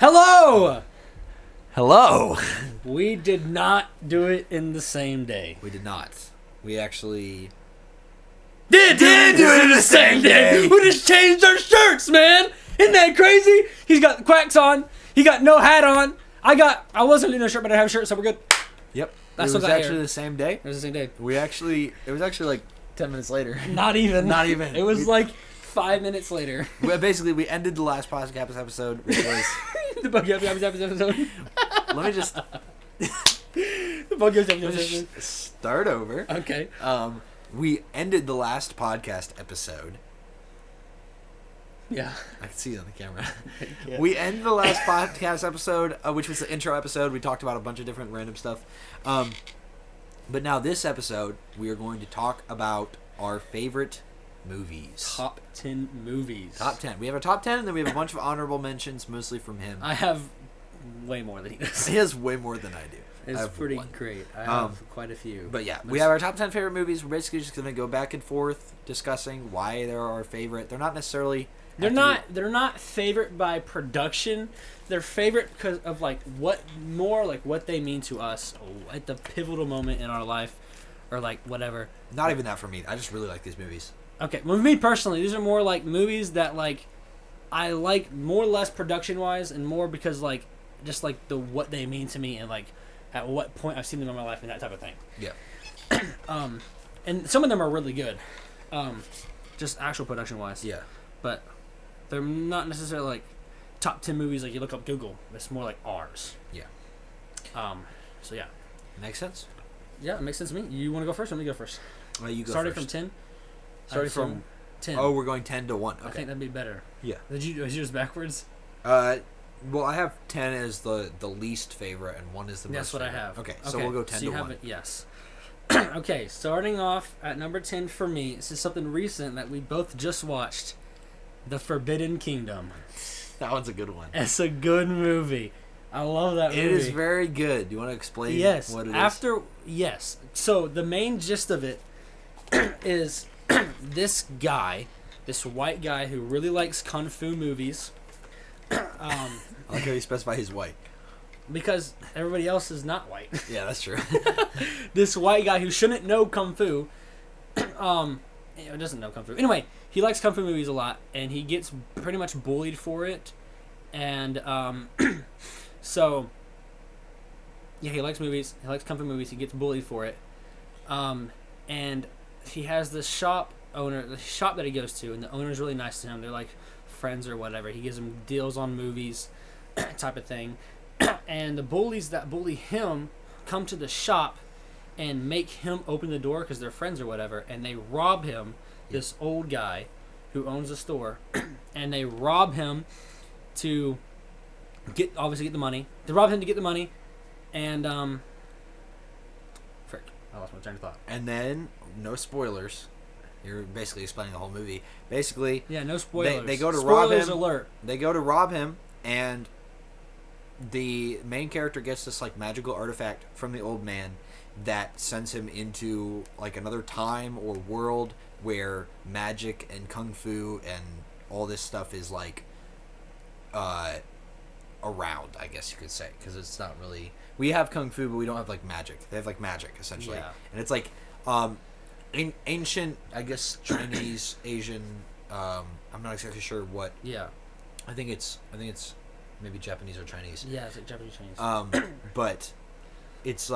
Hello! Hello! We did not do it in the same day. We did not. We actually... Did do it in the same day! We just changed our shirts, man! Isn't that crazy? He's got Quacks on. He got no hat on. I wasn't in a shirt, but I have a shirt, so we're good. Yep. That's it was what I actually hear. the same day. It was the same day. It was actually like 10 minutes later. Not even. Not even. It was like 5 minutes later. Basically, we ended the last podcast episode, which was... The bug episode. Let me just... The bug episode. Start over. Okay. We ended the last podcast episode. Yeah. I can see it on the camera. We ended the last podcast episode, which was the intro episode. We talked about a bunch of different random stuff. But now this episode, we are going to talk about our favorite movies. Top 10 movies. Top 10. We have a top 10, and then we have a bunch of honorable mentions, mostly from him. I have way more than he does. He has way more than I do. It's pretty great. I have quite a few. But yeah, we have our top 10 favorite movies. We're basically just going to go back and forth discussing why they're our favorite. They're not necessarily... They're not favorite by production. They're favorite because of what they mean to us at the pivotal moment in our life, or whatever. Not even that for me. I just really like these movies. Okay, well, me personally, these are more movies that I like more or less production wise, and more because just what they mean to me, and at what point I've seen them in my life and that type of thing. Yeah. And some of them are really good, just actual production wise. Yeah. But they're not necessarily top 10 movies you look up Google. It's more like ours. Yeah. So yeah. Makes sense? Yeah, it makes sense to me. You want to go first or me go first? You go Starting first. from 10? Starting from 10. Oh, we're going 10 to 1. Okay. I think that'd be better. Yeah. Was yours backwards? Well, I have 10 as the least favorite, and 1 is the most That's what favorite. I have. Okay, so we'll go 10 so to you 1. Have it, yes. Okay, starting off at number 10 for me, this is something recent that we both just watched. The Forbidden Kingdom. That one's a good one. It's a good movie. I love that movie. It is very good. Do you want to explain what it is? Yes. So the main gist of it is this white guy who really likes kung fu movies. I like how you specify he's white. Because everybody else is not white. Yeah, that's true. This white guy who shouldn't know kung fu, doesn't know kung fu. Anyway, he likes kung fu movies a lot, and he gets pretty much bullied for it. And so, yeah, he likes movies. He likes kung fu movies. He gets bullied for it. And he has this shop that he goes to, and the owner's really nice to him. They're like friends or whatever. He gives him deals on movies, type of thing. And the bullies that bully him come to the shop and make him open the door because they're friends or whatever, and they rob him, this old guy who owns the store, and they rob him to get the money. They rob him to get the money, and frick, I lost my train of thought. And then, no spoilers. You're basically explaining the whole movie. Basically, yeah, no spoilers. They go to rob him. Spoilers alert. They go to rob him, and the main character gets this magical artifact from the old man that sends him into another time or world where magic and kung fu and all this stuff is around, I guess you could say, because it's not really, we have kung fu but we don't have magic. They have magic essentially. Yeah. And it's ancient, I guess, Chinese, Asian, I'm not exactly sure what. Yeah. I think it's maybe Japanese or Chinese. Yeah, it's Japanese Chinese. But it's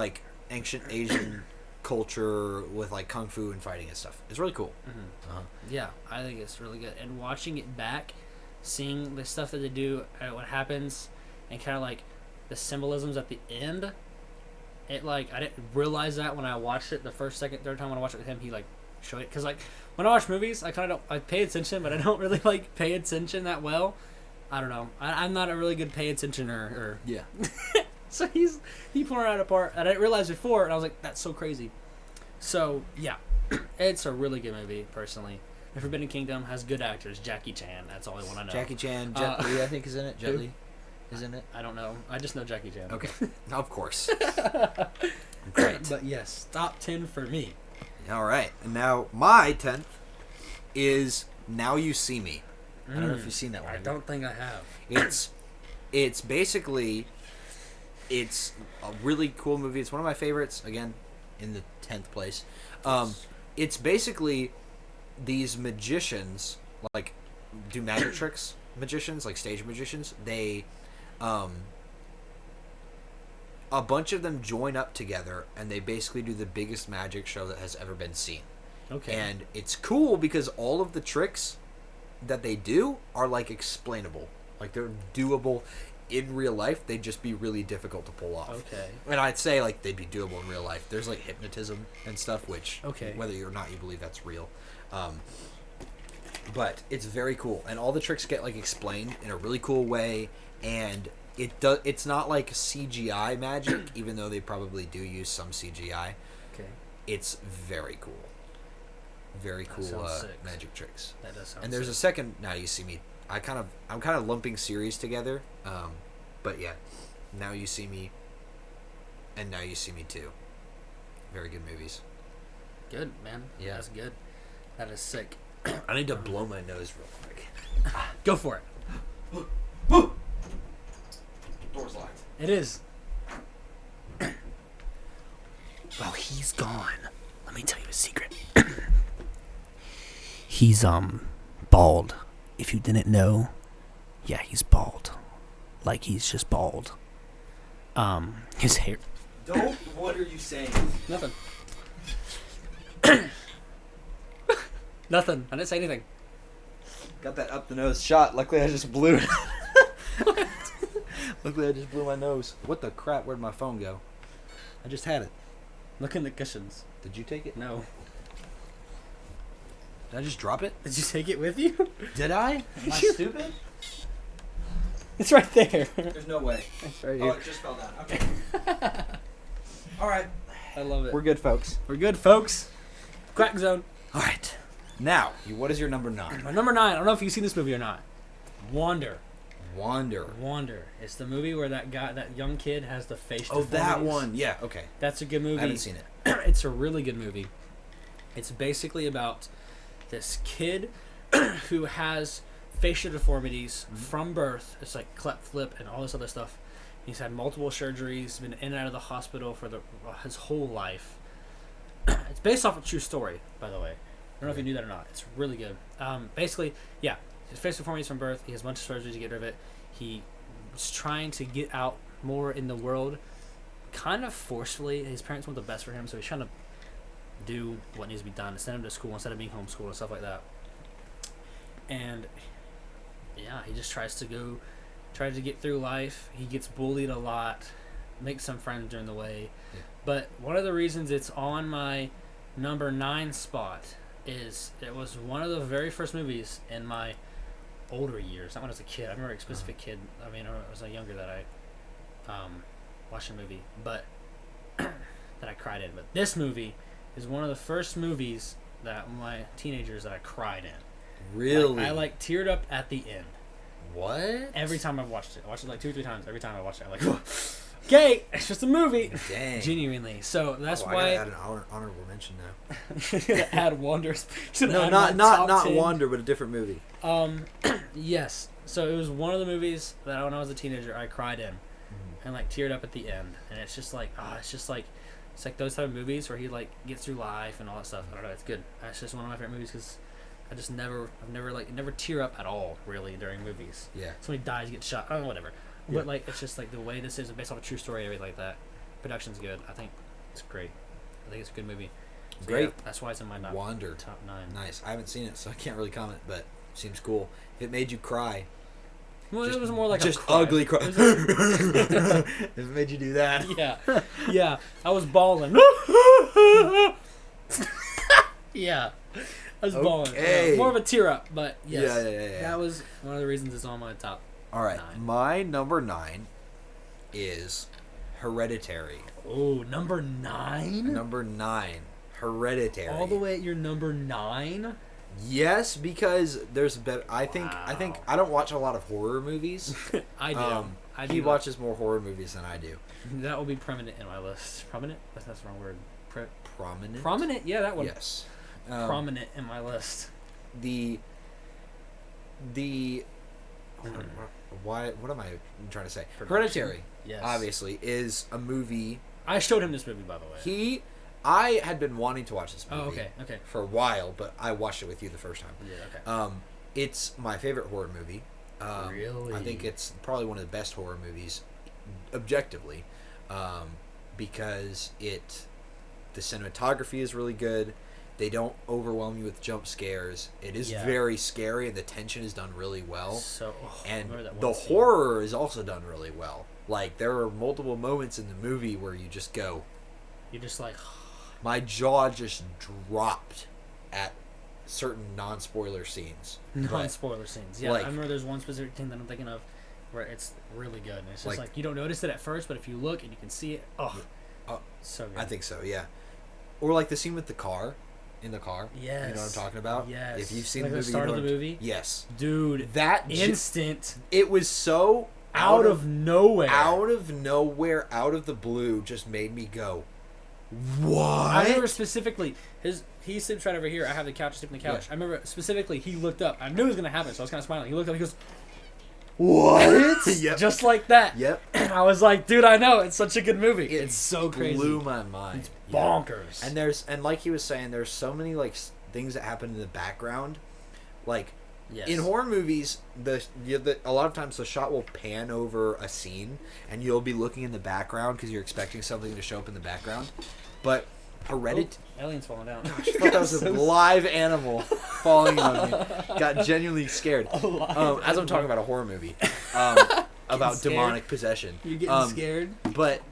ancient Asian culture with kung fu and fighting and stuff. It's really cool. Mm-hmm. Uh-huh. Yeah, I think it's really good. And watching it back, seeing the stuff that they do, what happens, and kind of the symbolisms at the end. It I didn't realize that when I watched it the first, second, third time when I watched it with him. He showed it because when I watch movies, I kind of don't. I pay attention, but I don't really pay attention that well. I don't know. I'm not a really good pay attentioner. Or Yeah. So he pointed out a part that I didn't realize before, and I was like, that's so crazy. So yeah, it's a really good movie. Personally, The Forbidden Kingdom has good actors. Jackie Chan. That's all I want to know. Jackie Chan, Jet Li, I think is in it. Jet Li is in it. I don't know. I just know Jackie Chan. Okay, of course. Great. But yes, top 10 for me. All right, and now my 10th is Now You See Me. I don't know if you've seen that one. I don't think I have. It's It's basically, it's a really cool movie. It's one of my favorites. Again, in the 10th place. It's basically these magicians, like, do magic tricks. Magicians, like stage magicians. They, a bunch of them join up together, and they basically do the biggest magic show that has ever been seen. Okay. And it's cool because all of the tricks that they do are, like, explainable. Like, they're doable in real life. They'd just be really difficult to pull off. Okay. And I'd say, like, they'd be doable in real life. There's, like, hypnotism and stuff, which, okay, whether or not you believe that's real. But it's very cool. And all the tricks get, like, explained in a really cool way. And it's not, like, CGI magic, even though they probably do use some CGI. Okay. It's very cool. Very cool magic tricks. That does sound And there's sick. a second Now You See Me. I'm kind of lumping series together. But yeah, Now You See Me and Now You See Me Too. Very good movies. Good, man. Yeah. That's good. That is sick. I need to blow my nose real quick. Go for it. Door's locked. It is. Well, he's gone. Let me tell you a secret. He's bald. If you didn't know, yeah, he's bald. Like, he's just bald. His hair. What are you saying? Nothing. Nothing. I didn't say anything. Got that up the nose shot. Luckily, I just blew it. Luckily, I just blew my nose. What the crap? Where'd my phone go? I just had it. Look in the cushions. Did you take it? No. Did I just drop it? Did you take it with you? Did I? Am I stupid? It's right there. There's no way. It's right Oh, here. it just fell down. Okay. All right. I love it. We're good, folks. We're good, folks. Quack zone. All right. Now, what is your number 9? My number 9. I don't know if you've seen this movie or not. Wander. Wander. It's the movie where that young kid has the face. Oh, that deformities. one. Yeah. Okay. That's a good movie. I haven't seen it. It's a really good movie. It's basically about this kid who has facial deformities from birth. It's like cleft flip and all this other stuff. He's had multiple surgeries, been in and out of the hospital for his whole life. It's based off a true story, by the way. I don't know if you knew that or not. It's really good. Basically, yeah, his facial deformities from birth. He has a bunch of surgeries to get rid of it. He's trying to get out more in the world, kind of forcefully. His parents want the best for him, so he's trying to do what needs to be done, send him to school instead of being homeschooled and stuff like that. And yeah, he just tries to get through life. He gets bullied a lot, makes some friends during the way. Yeah. But one of the reasons it's on my number 9 spot is it was one of the very first movies in my older years, not when I was a kid. I remember a specific kid. I mean, I was younger that I watched a movie, but that I cried in. But this movie is one of the first movies that my teenagers that I cried in. Really? I teared up at the end. What? Every time I've watched it. I watched it like 2 or 3 times. Every time I watched it, I'm like, okay, it's just a movie. Dang. Genuinely. So that's I why. gotta add an honorable mention now. Add Wonders. No, not Wander, but a different movie. Yes. So it was one of the movies that when I was a teenager I cried in, and teared up at the end. And it's just like, it's like those type of movies where he gets through life and all that stuff. I don't know. It's good. It's just one of my favorite movies because I've never tear up at all really during movies. Yeah. Somebody dies, gets shot. I don't know, whatever. Yeah. But it's just the way this is based off a true story and everything like that. Production's good. I think it's great. I think it's a good movie. So Great. yeah, that's why it's in my Wander. top 9. Nice. I haven't seen it, so I can't really comment, but seems cool. If it made you cry. Well, it was more like just a cry. ugly cry. If it made you do that. Yeah. I was bawling. Yeah. I was bawling. Okay. More of a tear up, but yes. Yeah. That was one of the reasons it's on my top. All right. 9. My number 9 is Hereditary. Oh, number 9? Number 9. Hereditary. All the way at your number 9? Yes, because there's better. I think Wow. I don't watch a lot of horror movies. I do. He watches more horror movies than I do. That will be prominent in my list. Prominent? That's the wrong word. Prominent. Prominent? Yeah, that one. Yes. Prominent in my list. The What am I trying to say? Production. Hereditary, Yes. obviously, is a movie. I showed him this movie, by the way. I had been wanting to watch this movie. Oh, okay. For a while, but I watched it with you the first time. Yeah, okay. It's my favorite horror movie. Really? I think it's probably one of the best horror movies, objectively, because the cinematography is really good. They don't overwhelm you with jump scares. It is very scary, and the tension is done really well. And the horror is also done really well. Like, there are multiple moments in the movie where you just go... You're just like... My jaw just dropped at certain non-spoiler scenes. Non-spoiler scenes. Yeah, like, I remember there's one specific thing that I'm thinking of where it's really good. And it's just like you don't notice it at first, but if you look and you can see it, so good. I think so, yeah. Or like the scene with the car. In the car. Yes. You know what I'm talking about? Yes. If you've seen like the movie, the start of the movie? Yes. Dude, that instant. It was so out of nowhere. Out of nowhere, out of the blue, just made me go, what? I remember specifically, he sits right over here. I have the couch, sleep on the couch. Yeah. I remember specifically, he looked up. I knew it was going to happen, so I was kind of smiling. He looked up, he goes, what? Yep. Just like that. Yep. And I was like, dude, I know. It's such a good movie. It's so crazy. Blew my mind. It's bonkers. And like he was saying, there's so many like things that happen in the background. Like, in horror movies, a lot of times the shot will pan over a scene, and you'll be looking in the background because you're expecting something to show up in the background. But aliens falling down. Gosh, I thought that was a live animal falling on me. Got genuinely scared. As I'm talking about a horror movie about demonic possession. You're getting scared? But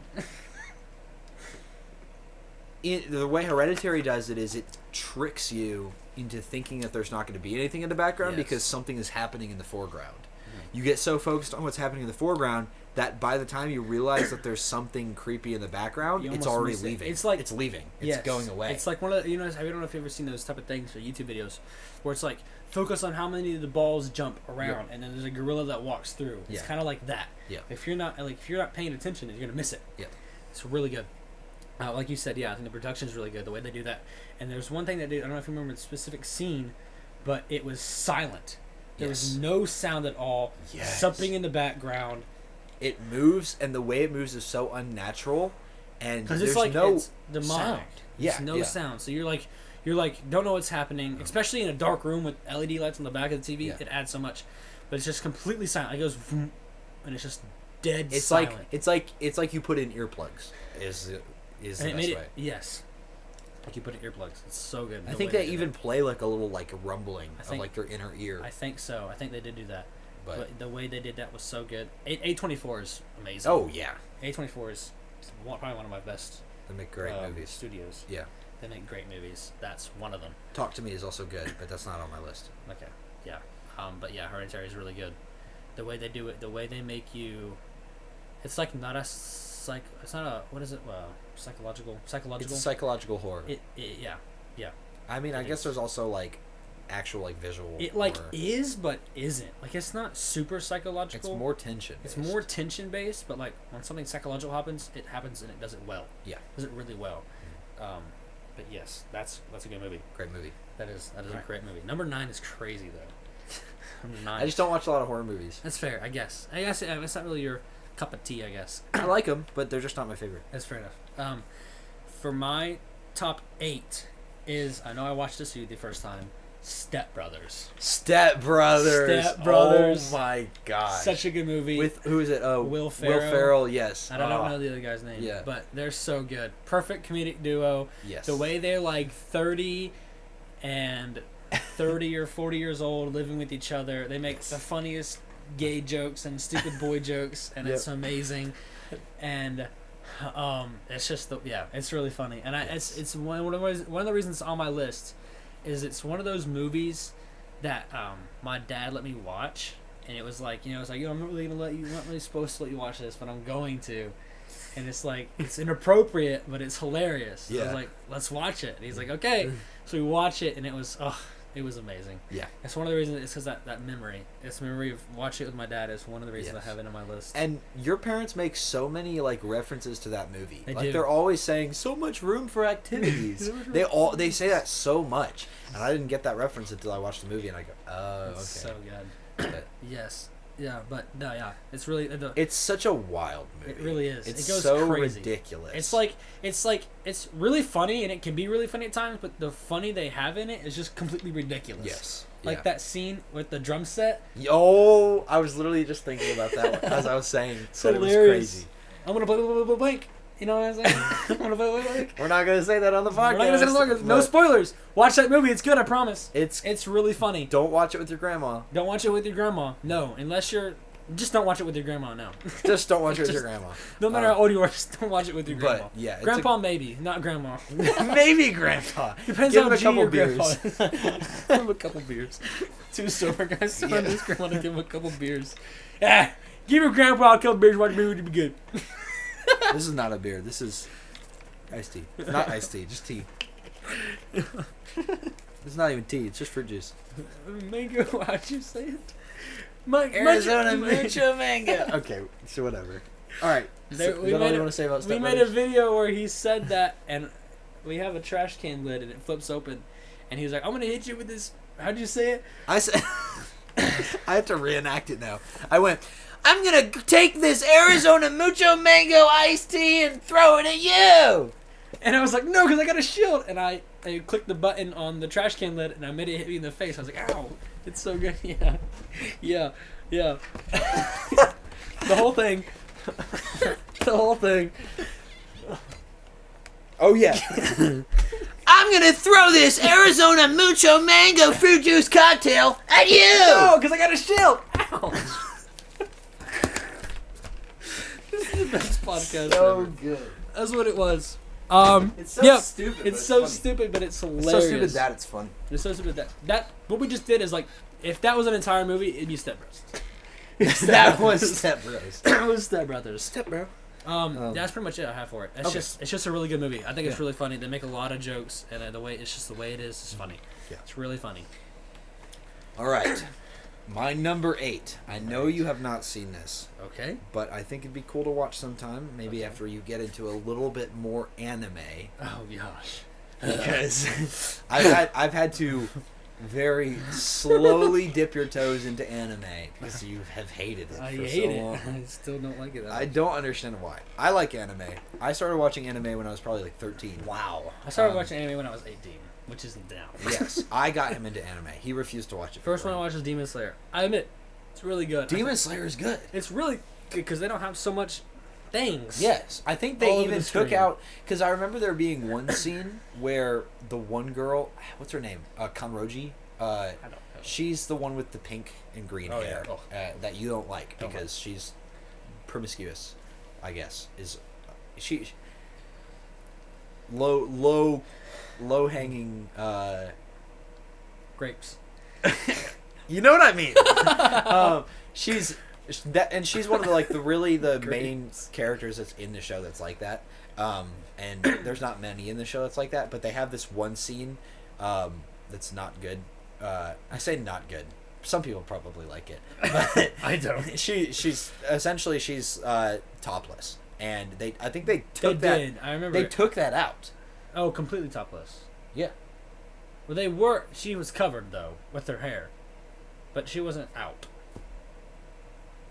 the way Hereditary does it is it tricks you into thinking that there's not going to be anything in the background because something is happening in the foreground. Mm-hmm. You get so focused on what's happening in the foreground that by the time you realize that there's something creepy in the background, it's already leaving. It's like it's leaving. It's going away. It's like one of the, I don't know if you've ever seen those type of things or YouTube videos where it's like focus on how many of the balls jump around, and then there's a gorilla that walks through. It's kind of like that. Yeah. If you're not paying attention, you're gonna miss it. Yeah. It's really good. Like you said, I think the production is really good. The way they do that, and there's one thing that I don't know if you remember the specific scene, but it was silent. There was no sound at all. Yes. Something in the background. It moves, and the way it moves is so unnatural, and because there's it's demonic. sound. There's no sound, so you're like don't know what's happening, especially in a dark room with LED lights on the back of the TV. It adds so much, but it's just completely silent. It goes, vroom, and it's just dead silent. It's like you put in earplugs. Is the best way. Yes. Like you put in earplugs. It's so good. I think they even play like a little like rumbling of like your inner ear. I think so. I think they did do that. But the way they did that was so good. A24 is amazing. Oh, yeah. A24 is probably one of my best they make great movies. Studios. Yeah. They make great movies. That's one of them. Talk to Me is also good, but that's not on my list. Okay. Yeah. But yeah, Hereditary is really good. The way they do it, the way they make you... It's like not a... It's not a... What is it? Psychological? It's a psychological horror. Yeah. I mean, I guess there's also like actual like visual it like horror. Is but isn't like it's not super psychological. It's more tension it's more tension based, but like when something psychological happens and it does it well. Does it really well. But yes, that's a good movie. Great movie. That is a great movie. Number 9 is crazy though. Number 9. I just don't watch a lot of horror movies. That's fair, I guess it's not really your cup of tea, I guess. I like them, but they're just not my favorite. That's fair enough. For my top 8 is, I know I watched this the first time, Step Brothers. Oh my gosh. Such a good movie. With, who is it? Will Ferrell. Will Ferrell, yes. And I don't know the other guy's name. Yeah. But they're so good. Perfect comedic duo. Yes. The way they're like 30 and 30 or 40 years old living with each other. They make the funniest gay jokes and stupid boy jokes, and it's amazing. And it's just it's really funny. And it's one of the reasons it's on my list is it's one of those movies that my dad let me watch, and it was like I'm not really supposed to let you watch this, but I'm going to. And it's like it's inappropriate, but it's hilarious. Yeah. I was like, let's watch it. And he's like, okay. So we watch it, and it was amazing. Yeah. It's one of the reasons. It's because that memory. This memory of watching it with my dad is one of the reasons I have it on my list. And your parents make so many like references to that movie. They do. They're always saying so much room for activities. They say that so much, and I didn't get that reference until I watched the movie, and I go, oh, okay. So good. Yes. Yeah, but no, yeah, it's really It's such a wild movie. it really is. It's It goes so crazy. ridiculous. It's really funny and it can be really funny at times, but the funny they have in it is just completely ridiculous. Yes. Like that scene with the drum set. Oh, I was literally just thinking about that one as I was saying. It's that hilarious. It was crazy. I'm gonna play blank. You know what I'm saying? I'm gonna play blank. We're not gonna say that on the podcast. We're not gonna say it on the podcast. No spoilers. Watch that movie. It's good. I promise. It's really funny. Don't watch it with your grandma. Don't watch it with your grandma. No, unless you're. Just don't watch it with your grandma. No. Just don't watch it with your grandma. No matter how old you are, just don't watch it with your grandma. But yeah, grandpa maybe, not grandma. maybe grandpa. Depends Give on him a couple your beers. grandpa. Give him a couple beers. Two sober guys telling his grandma to give him a couple beers. Yeah, give your grandpa a couple beers. Watch me, would be good. This is not a beer. This is iced tea. Not iced tea, just tea. It's not even tea. It's just fruit juice. Mango, how'd you say it? Arizona mucho mango. Okay, so whatever. All right. Is that all you want to say about Step We made a video where he said that, and we have a trash can lid, and it flips open, and he was like, "I'm gonna hit you with this." How'd you say it? I said, I have to reenact it now. I went, I'm gonna take this Arizona mucho mango iced tea and throw it at you. And I was like, no, because I got a shield. And I clicked the button on the trash can lid, and I made it hit me in the face. I was like, ow, it's so good. Yeah. The whole thing. Oh yeah. I'm gonna throw this Arizona mucho mango fruit juice cocktail at you. No, because I got a shield. Ow. This is the best podcast ever. Good. That's what it was. It's so stupid. It's so stupid, but it's hilarious. It's so stupid that it's funny. It's so stupid that what we just did is like, if that was an entire movie, it'd be Step Bros. That was Step Bros. That was Step Brothers. Step Bro. That's pretty much it I have for it. It's just a really good movie. I think it's really funny. They make a lot of jokes, and the way it's just the way it is funny. Yeah. It's really funny. All right. My number 8. I know you have not seen this. Okay. But I think it'd be cool to watch sometime. Maybe after you get into a little bit more anime. Oh gosh. Because I've had to very slowly dip your toes into anime because you have hated it. I for hate so it. long. I still don't like it. I don't understand why. I like anime. I started watching anime when I was probably like 13. Wow. I started watching anime when I was 18, which isn't down. Yes, I got him into anime. He refused to watch it. First one I watched was Demon Slayer. I admit, it's really good. Demon Slayer is good. It's really good because they don't have so much things. Yes, I think All they over even the took screen. out, because I remember there being one scene where the one girl, what's her name, Kanroji, I don't know. she's the one with the pink and green Oh, hair yeah. that you don't like Don't because she's promiscuous, I guess. Is she low hanging? Grapes. You know what I mean. She's that, and she's one of the main characters that's in the show that's like that. And there's not many in the show that's like that, but they have this one scene that's not good. I say not good. Some people probably like it, but I don't. She's essentially topless, and I think they took They that. did. I remember. They took that out. Oh, completely topless. Yeah. Well, they were. She was covered though with her hair, but she wasn't out.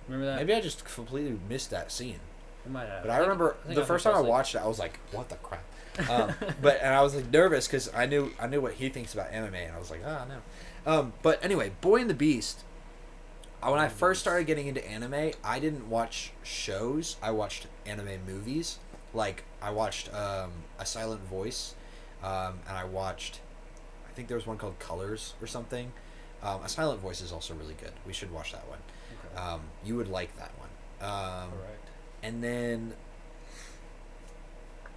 Remember that? Maybe I just completely missed that scene. I might have. But I remember think the I first fell time I asleep. watched it, I was like, "What the crap?" And I was like nervous because I knew what he thinks about anime, and I was like, "Oh no." But anyway, Boy and the Beast. When I first started getting into anime, I didn't watch shows. I watched anime movies. Like I watched A Silent Voice, and I watched. I think there was one called Colors or something. A Silent Voice is also really good. We should watch that one. Okay. You would like that one. All right. And then,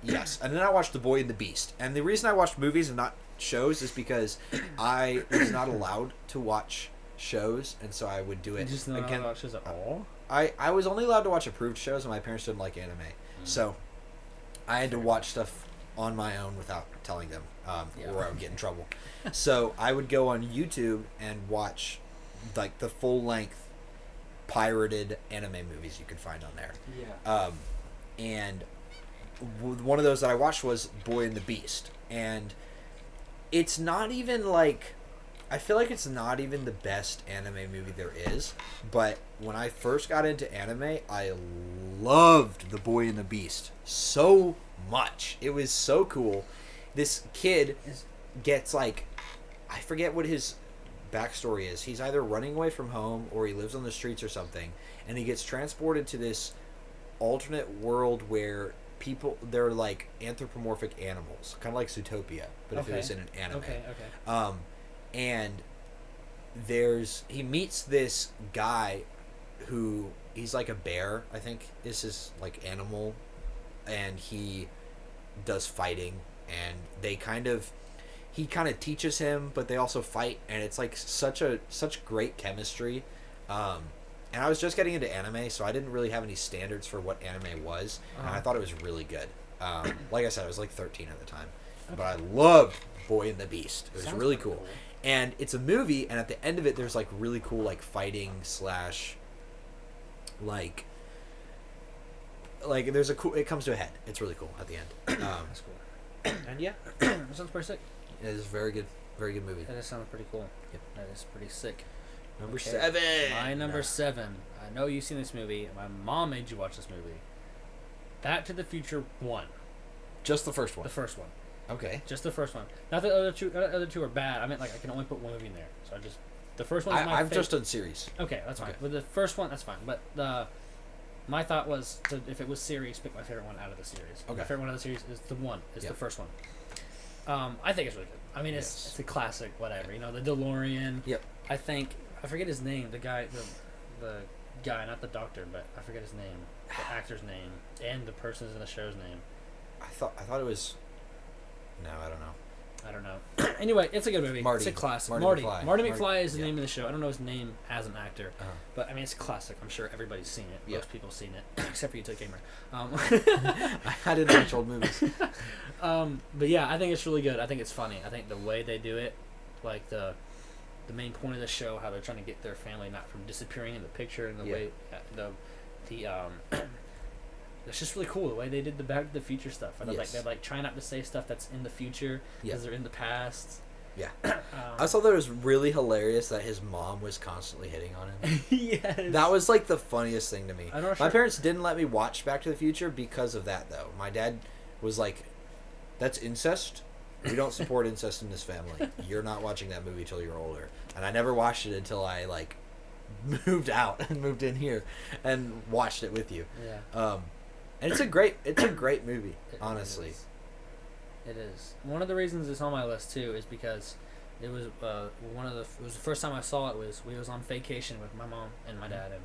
yes, and then I watched The Boy and the Beast. And the reason I watched movies and not shows is because I was not allowed to watch shows, and so I would do it Just not again. allowed shows at all. I was only allowed to watch approved shows, and my parents didn't like anime, so I had to watch stuff on my own without telling them, or I would get in trouble. So I would go on YouTube and watch like the full length pirated anime movies you could find on there. Yeah. And one of those that I watched was Boy and the Beast, and it's not even like I feel like it's not even the best anime movie there is, but when I first got into anime, I loved The Boy and the Beast so much. It was so cool. This kid gets like, I forget what his backstory is. He's either running away from home or he lives on the streets or something, and he gets transported to this alternate world where they're like anthropomorphic animals, kind of like Zootopia, but if it was in an anime. Okay. And he meets this guy who he's like a bear, I think is his like animal, and he does fighting, and he kind of teaches him, but they also fight, and it's like such great chemistry. And I was just getting into anime, so I didn't really have any standards for what anime was, and I thought it was really good. Like I said, I was like 13 at the time, but I loved Boy and the Beast. It was really cool. And it's a movie, and at the end of it, there's like really cool like fighting / like there's a cool. It comes to a head. It's really cool at the end. That's cool. And yeah, that sounds pretty sick. it is a very good movie. That sounds pretty cool. Yep. That is pretty sick. Number Okay. 7. My number 7. I know you've seen this movie. My mom made you watch this movie. Back to the Future 1. Just the first one. The first one. Okay. Just the first one. Not that the other two are bad. I meant like I can only put one movie in there. So the first one is my I've favorite. just done series. Okay, that's fine. Okay. But the first one, that's fine. But my thought was if it was series, pick my favorite one out of the series. Okay. My favorite one out of the series is the first one. I think it's really good. I mean, it's a classic, whatever. You know, the DeLorean. Yep. I forget his name. The guy, the guy, not the doctor, but I forget his name, the actor's name, and the person's in the show's name. I thought it was. No, I don't know. I don't know. Anyway, it's a good movie. Marty. It's a classic. Marty Marty McFly. McFly is the name of the show. I don't know his name as an actor, but I mean it's a classic. I'm sure everybody's seen it. Yeah. Most people have seen it, except for you, Took Gamer. I didn't watch old movies. But yeah, I think it's really good. I think it's funny. I think the way they do it, like the main point of the show, how they're trying to get their family not from disappearing in the picture, and the way it's just really cool the way they did the Back to the Future stuff. They're like trying not to say stuff that's in the future because they're in the past. Yeah. I also thought it was really hilarious that his mom was constantly hitting on him. Yes. That was like the funniest thing to me. My parents didn't let me watch Back to the Future because of that, though. My dad was like, "That's incest. We don't support incest in this family. You're not watching that movie till you're older." And I never watched it until I like moved out and moved in here and watched it with you. Yeah. And it's a great movie, honestly. It is. One of the reasons it's on my list too is because it was it was the first time I saw it. We was on vacation with my mom and my dad and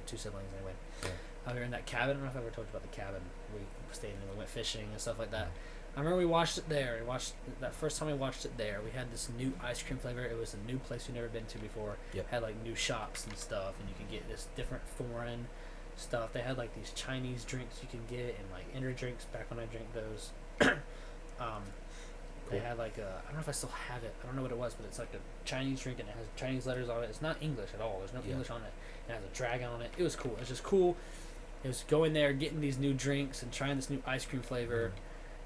2 siblings anyway. Yeah. We were in that cabin. I don't know if I ever told you about the cabin. We stayed in. We went fishing and stuff like that. I remember we watched it there. That first time we watched it there. We had this new ice cream flavor. It was a new place we'd never been to before. Yep. Had like new shops and stuff, and you could get this different foreign stuff. They had like these Chinese drinks you can get, and like energy drinks back when I drank those. They had like I don't know if I still have it. I don't know what it was, but it's like a Chinese drink and it has Chinese letters on it. It's not English at all. There's no English on it. It has a dragon on it. It was cool. It was just cool. It was going there, getting these new drinks and trying this new ice cream flavor.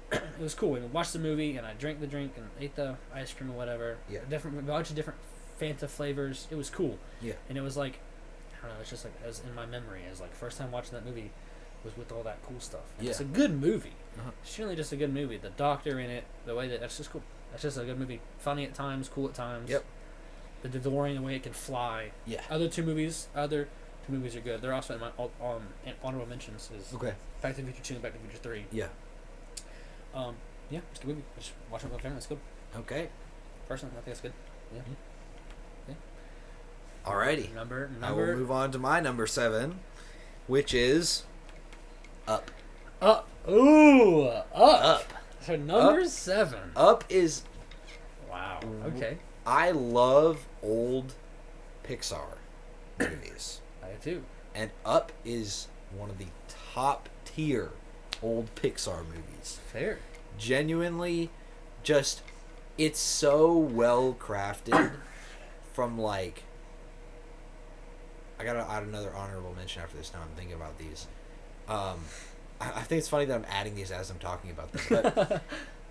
It was cool. We watched the movie and I drank the drink and ate the ice cream or whatever. Yeah. A bunch of different Fanta flavors. It was cool. Yeah. And it was like, I don't know, it's just like, it was in my memory. It was like, first time watching that movie was with all that cool stuff. And it's a good movie. It's really just a good movie. The doctor in it, the way that's just cool. That's just a good movie. Funny at times, cool at times. Yep. The DeLorean, the way it can fly. Yeah. Other two movies are good. They're also in my honorable mentions. Is Back to the Future 2 and Back to the Future 3. Yeah. Yeah, it's a good movie. Just watch it with my family. It's good. Okay. Personally, I think it's good. Yeah. Alrighty. Number. I will move on to my number 7, which is Up. Ooh, Up. So number 7. Up is. Wow. Okay. I love old Pixar movies. I do too. And Up is one of the top tier old Pixar movies. Fair. Genuinely, just it's so well crafted. From like, I gotta add another honorable mention after this. Now I'm thinking about these. I think it's funny that I'm adding these as I'm talking about them. But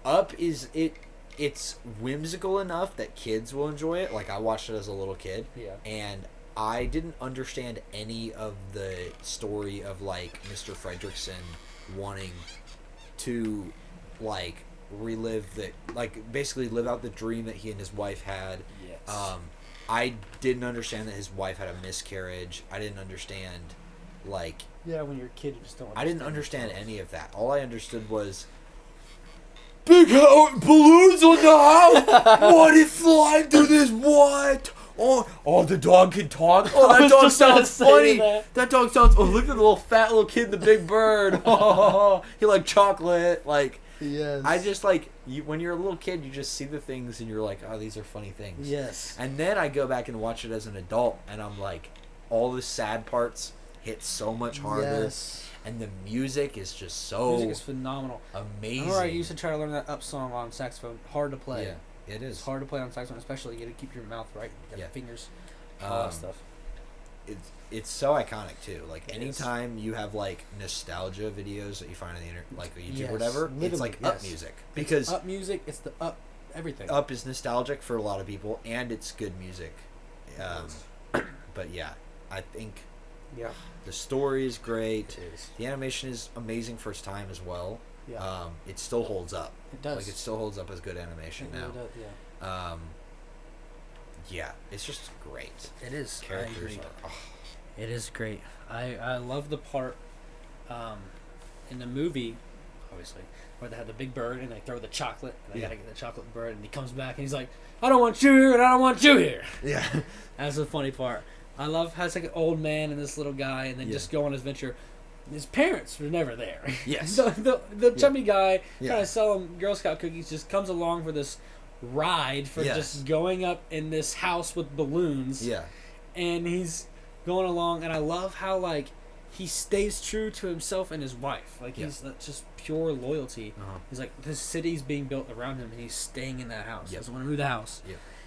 Up is it. it's whimsical enough that kids will enjoy it. Like, I watched it as a little kid. Yeah. And I didn't understand any of the story of, like, Mr. Fredrickson wanting to, like, relive the, like, basically live out the dream that he and his wife had. Yes. I didn't understand that his wife had a miscarriage. I didn't understand, like... Yeah, when you're a kid, you just don't I didn't understand any of that. All I understood was... balloons on the house! What is flying through this? What? Oh, the dog can talk? Oh, that dog sounds funny! That dog sounds... Oh, look at the little fat little kid in the big bird. Oh, he like chocolate. Like... Yes. I just, like, when you're a little kid, you just see the things and you're like, oh, these are funny things. Yes. And then I go back and watch it as an adult, and I'm like, all the sad parts hit so much harder. Yes. And the music is just so... music is phenomenal. Amazing. I used to try to learn that up song on saxophone. Hard to play. Yeah, it is. It's hard to play on saxophone, especially you got to keep your mouth right. You got fingers. All that stuff. It's so iconic too. Like, It anytime you have like nostalgia videos that you find on the internet, like YouTube Yes, or whatever, it's like up music, because up music. It's the up everything. Up is nostalgic for a lot of people, and it's good music. But yeah, I think the story is great. It is. The animation is amazing for its time as well. Yeah. It still holds up. It does. Like, it still holds up as good animation now. Really does, yeah. Yeah, it's just great. It is. Characters I agree. are... It is great. I love the part in the movie, obviously, where they have the big bird and they throw the chocolate and they gotta get the chocolate bird, and he comes back and he's like, I don't want you here and I don't want you here. Yeah. That's the funny part. I love how it's like an old man and this little guy, and then just go on his venture. His parents were never there. Yes. the chubby guy Yeah. trying to sell him Girl Scout cookies just comes along for this ride for just going up in this house with balloons. Yeah. And he's going along, and I love how, like, he stays true to himself and his wife. Like, he's just pure loyalty. He's like, this city's being built around him, and he's staying in that house. He doesn't want to move the house.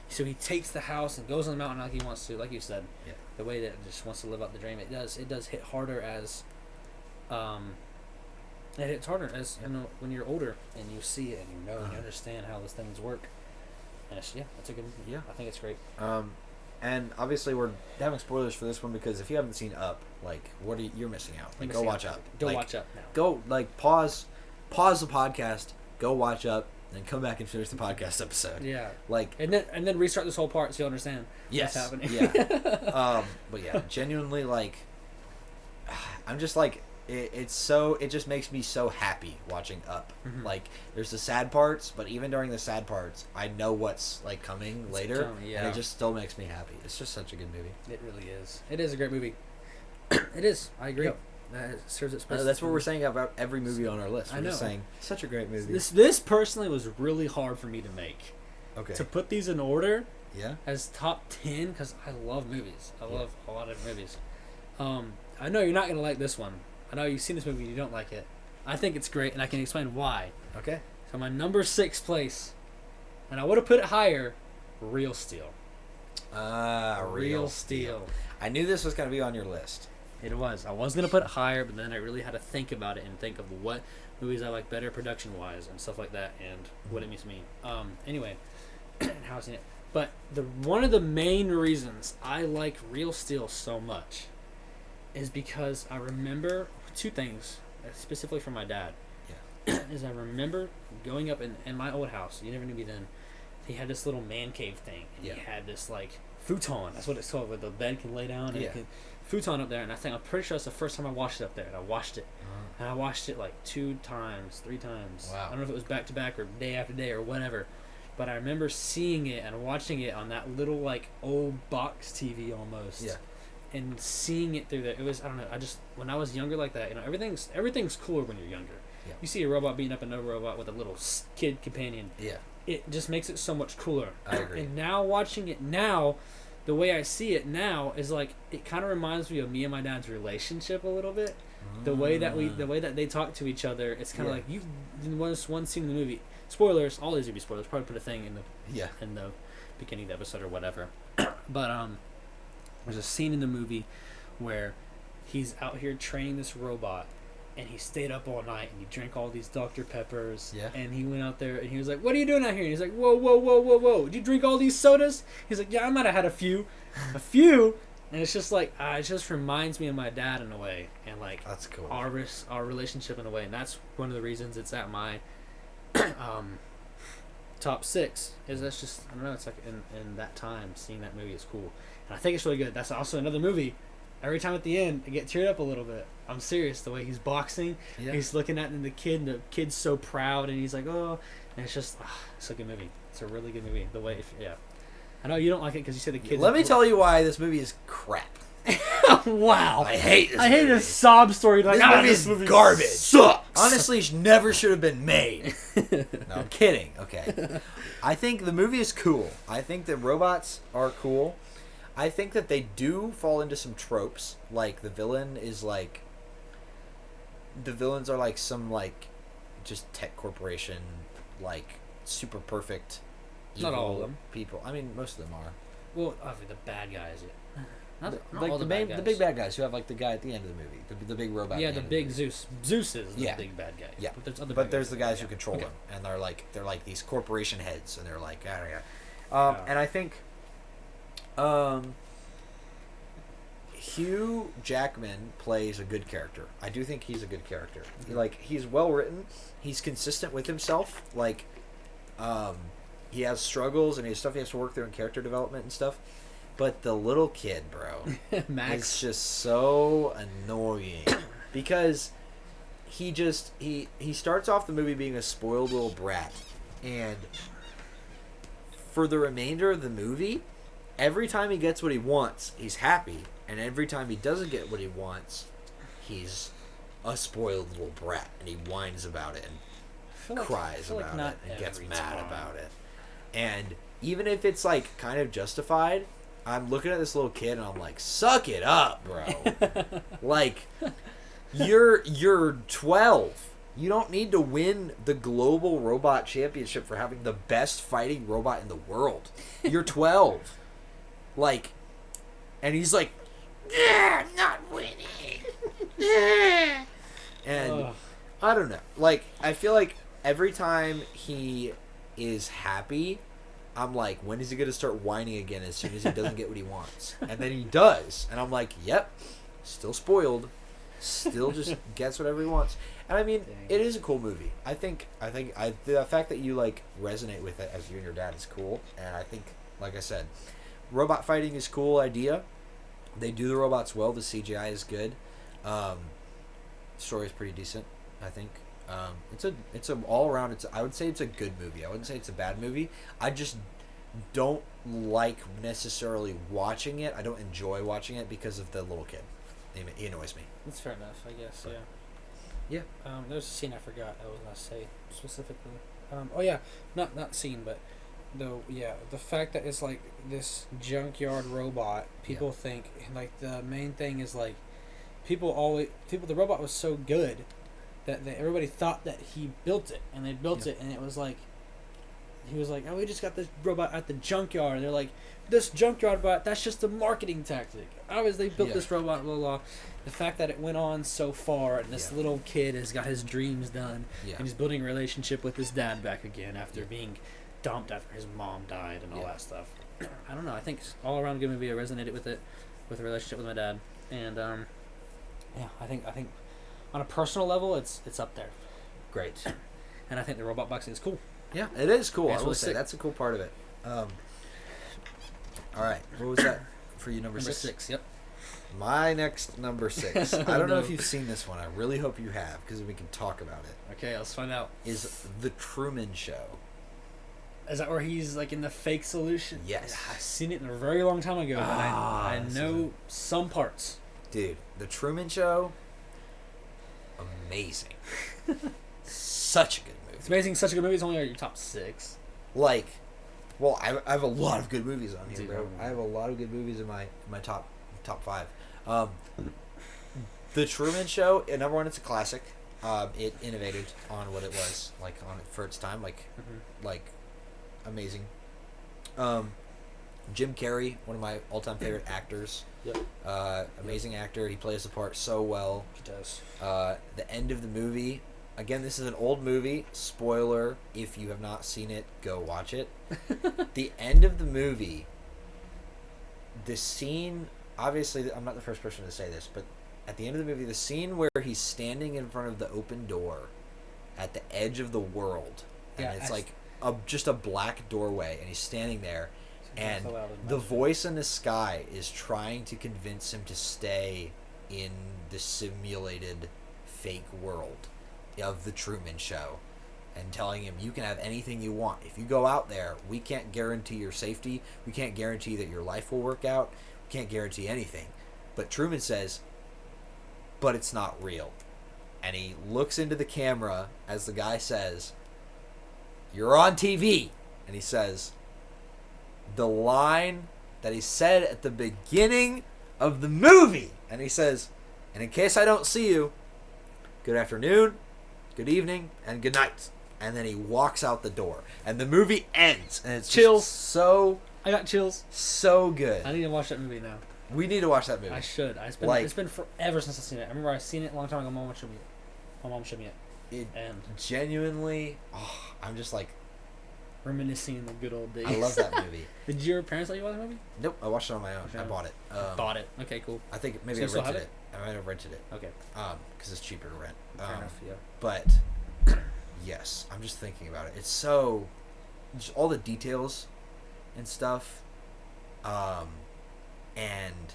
So he takes the house and goes on the mountain like he wants to, like you said. The way that it just wants to live out the dream. It does hit harder as it hits harder as when you're older and you see it and you know and you understand how those things work. And it's, that's a good. I think it's great. And obviously we're having spoilers for this one, because if you haven't seen Up, like, you're missing out. Like, go watch Up. Go watch Up now. Go, like, pause the podcast, go watch Up, and come back and finish the podcast episode. Yeah. Like, and then restart this whole part so you understand what's happening. Yeah. But yeah, genuinely, like, I'm just like, it just makes me so happy watching Up. Like, there's the sad parts, but even during the sad parts, I know what's, like, coming later, and it just still makes me happy. It's just such a good movie. It really is. It is a great movie. It is. I agree. It serves its purpose. That's what we're saying about every movie on our list. We're just saying, such a great movie. This personally was really hard for me to make. Okay. To put these in order. Yeah. As top 10, because I love movies. I love a lot of movies. I know you're not gonna like this one. I know you've seen this movie and you don't like it. I think it's great, and I can explain why. Okay. So my number 6 place, and I would have put it higher, Real Steel. Real Steel. I knew this was going to be on your list. It was. I was going to put it higher, but then I really had to think about it and think of what movies I like better production-wise and stuff like that, and what it means to me. Anyway, how I've seen it. But one of the main reasons I like Real Steel so much is because I remember two things, specifically from my dad. Is I remember going up in my old house. You never knew me then. He had this little man cave thing, and he had this like futon. That's what it's called, where the bed can lay down. And it can, futon up there, and I'm pretty sure that's the first time I watched it up there. And I watched it, and I watched it like 2 times, 3 times. Wow. I don't know if it was back to back or day after day or whatever, but I remember seeing it and watching it on that little like old box TV almost. Yeah. And seeing it through there, it was, I don't know, when I was younger like that, everything's cooler when you're younger. Yeah. You see a robot beating up another robot with a little kid companion. Yeah. It just makes it so much cooler. I agree. And now watching it now, the way I see it now is like, it kind of reminds me of me and my dad's relationship a little bit. The way that they talk to each other, it's kind of like, you've one scene in the movie. Spoilers, all these would be spoilers. Probably put a thing in the beginning of the episode or whatever. But there's a scene in the movie where he's out here training this robot, and he stayed up all night and he drank all these Dr. Peppers. Yeah. And he went out there and he was like, "What are you doing out here?" And he's like, "Whoa, whoa, whoa, whoa, whoa! Did you drink all these sodas?" He's like, "Yeah, I might have had a few." And it's just like it just reminds me of my dad in a way, and like That's cool. our relationship in a way, and that's one of the reasons it's at my top 6. Is that's just, I don't know, it's like in that time seeing that movie is cool, and I think it's really good. That's also another movie. Every time at the end, I get teared up a little bit. I'm serious. The way he's boxing, he's looking at the kid, and the kid's so proud, and he's like, "Oh," and it's just, it's a good movie. It's a really good movie. The way, I know you don't like it because you say the kids. Let me tell you why this movie is crap. Wow. I hate this I hate movie. this sob story. Like, This movie is garbage. Sucks. Honestly, never should have been made. No, I'm kidding. Okay. I think the movie is cool. I think the robots are cool. I think that they do fall into some tropes. Like, the villains are like some, like, just tech corporation, like, super perfect evil Not all of them. people. I mean, most of them are. Well, obviously the bad guys. Yeah. Not Like all the bad guys. big bad guys who have like the guy at the end of the movie, the big robot. Yeah, at the end of big movie. Zeus. Zeus is the Yeah. big bad guy. Yeah, But there's other. But bad there's the guys yeah. who control Okay. them, and they're like these corporation heads, and they're like, and I think, Hugh Jackman plays a good character. I do think he's a good character. Mm-hmm. Like, he's well written. He's consistent with himself. Like, he has struggles and he has stuff he has to work through in character development and stuff. But the little kid, bro, Max. is just so annoying because he starts off the movie being a spoiled little brat, and for the remainder of the movie, every time he gets what he wants, he's happy, and every time he doesn't get what he wants, he's a spoiled little brat, and he whines about it and cries about it and gets mad about it. And even if it's like kind of justified, I'm looking at this little kid and I'm like, suck it up, bro. Like, you're 12. You don't need to win the global robot championship for having the best fighting robot in the world. You're 12. Like, and he's like, yeah, I'm not winning. And I don't know. Like, I feel like every time he is happy, I'm like, when is he going to start whining again as soon as he doesn't get what he wants? And then he does. And I'm like, yep, still spoiled. Still just gets whatever he wants. And I mean, it is a cool movie. I think the fact that you, like, resonate with it as you and your dad is cool. And I think, like I said, robot fighting is a cool idea. They do the robots well. The CGI is good. Story is pretty decent, I think. It's a all around. I would say it's a good movie. I wouldn't say it's a bad movie. I just don't like necessarily watching it. I don't enjoy watching it because of the little kid. He annoys me. That's fair enough, I guess. But, Yeah. There's a scene I forgot I was gonna say specifically. Oh yeah, not scene, but the fact that it's like this junkyard robot. People think like the main thing is like the robot was so good that everybody thought that he built it, and they built it, and it was like he was like, oh, we just got this robot at the junkyard, and they're like, this junkyard robot, that's just a marketing tactic. Obviously, they built this robot, blah, blah. The fact that it went on so far, and this little kid has got his dreams done, and he's building a relationship with his dad back again after being dumped after his mom died and all that stuff. I don't know. I think it's all around a good movie. I resonated with it, with the relationship with my dad, and I think on a personal level, it's up there. Great. And I think the robot boxing is cool. Yeah, it is cool. That's I will what's say sick. that's a cool part of it. All right, what was that for you? Number 6. Yep. My next number 6. I don't know if you've seen this one. I really hope you have, because we can talk about it. Okay, let's find out. Is The Truman Show. Is that where he's like in the fake solution? Yes. I've seen it a very long time ago, but I know some parts. Dude, The Truman Show, amazing. Such a good movie. It's amazing. Such a good movie. It's only your top 6. Like, well, I have a lot of good movies on here, Dude, bro. I have a lot of good movies in my top 5. The Truman Show, number one, it's a classic. It innovated on what it was like for its time, like amazing. Jim Carrey, one of my all-time favorite actors. Yep. Amazing actor. He plays the part so well. He does. The end of the movie. Again, this is an old movie. Spoiler: if you have not seen it, go watch it. The end of the movie. The scene. Obviously, I'm not the first person to say this, but at the end of the movie, the scene where he's standing in front of the open door, at the edge of the world, and it's like just a black doorway, and he's standing there, and the voice in the sky is trying to convince him to stay in the simulated fake world of the Truman Show, and telling him, you can have anything you want. If you go out there, we can't guarantee your safety. We can't guarantee that your life will work out. We can't guarantee anything. But Truman says, but it's not real. And he looks into the camera as the guy says, you're on TV. And he says, the line that he said at the beginning of the movie. And he says, and in case I don't see you, good afternoon, good evening, and good night. And then he walks out the door. And the movie ends. And it's chills. So... I got chills. So good. I need to watch that movie now. We need to watch that movie. I should. It's been forever since I've seen it. I remember I seen it a long time ago. My mom showed me it. And genuinely, I'm just like... reminiscing the good old days. I love that movie. Did your parents let you watch the movie? Nope, I watched it on my own. I bought it. Bought it. Okay, cool. I think maybe So I rented it. I might have rented it. Okay. Because it's cheaper to rent. Fair enough, yeah. But, yes, I'm just thinking about it. It's so... just all the details and stuff. And...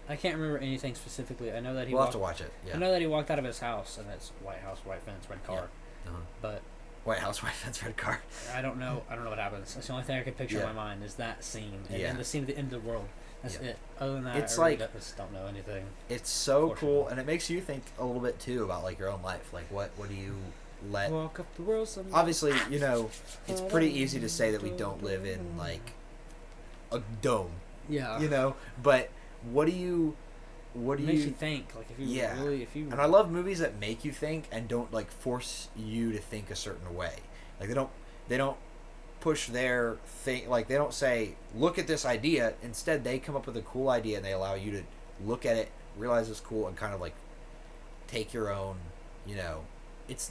I can't remember anything specifically. I know that we'll have to watch it. Yeah. I know that he walked out of his house, and it's white house, white fence, red car. Yeah. Uh-huh. But White house, white fence, red car. I don't know what happens. That's the only thing I can picture in my mind is that scene, and then the scene at the end of the world. That's it. Other than that, it's I really just don't know anything. It's so cool, and it makes you think a little bit too about like your own life. Like what do you let? Walk up the world someday. Obviously, you know, it's pretty easy to say that we don't live in like a dome. Yeah. You know, but what do you? It makes you think, like if you really, And I love movies that make you think and don't like force you to think a certain way. Like they don't push their thing. Like they don't say, look at this idea. Instead, they come up with a cool idea and they allow you to look at it, realize it's cool, and kind of like take your own, you know, it's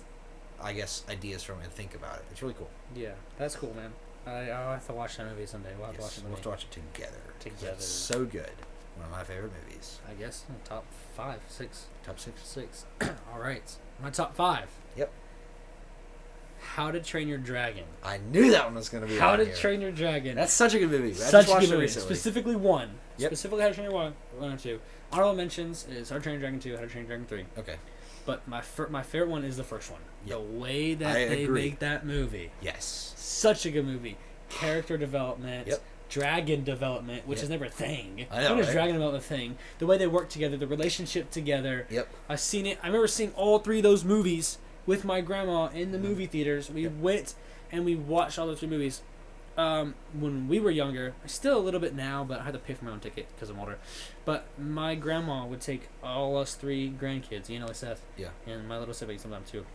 I guess ideas from it and think about it. It's really cool. Yeah, that's cool, man. I'll have to watch that movie someday. We'll have to watch it. We'll have to watch it together. Together. It's so good. One of my favorite movies. I guess top 5, 6. Top 6. All right, my top 5. Yep. How to Train Your Dragon. I knew that one was going to be. How to Train Your Dragon. That's such a good movie. Such a good movie. Specifically one. Yep. Specifically How to Train Your 1 and 2. Honorable mentions is How to Train Your Dragon 2, How to Train Your Dragon 3. Okay. But my favorite one is the first one. Yep. The way that they make that movie. Yes. Such a good movie. Character development. Yep. Dragon development, which is never a thing. I know, when is right? dragon development a thing? The way they work together, the relationship together. Yep. I've seen it. I remember seeing all 3 of those movies with my grandma in the movie theaters. We went and we watched all those 3 movies when we were younger. Still a little bit now, but I had to pay for my own ticket because I'm older. But my grandma would take all us 3 grandkids, you know, Seth, and my little sibling sometimes too,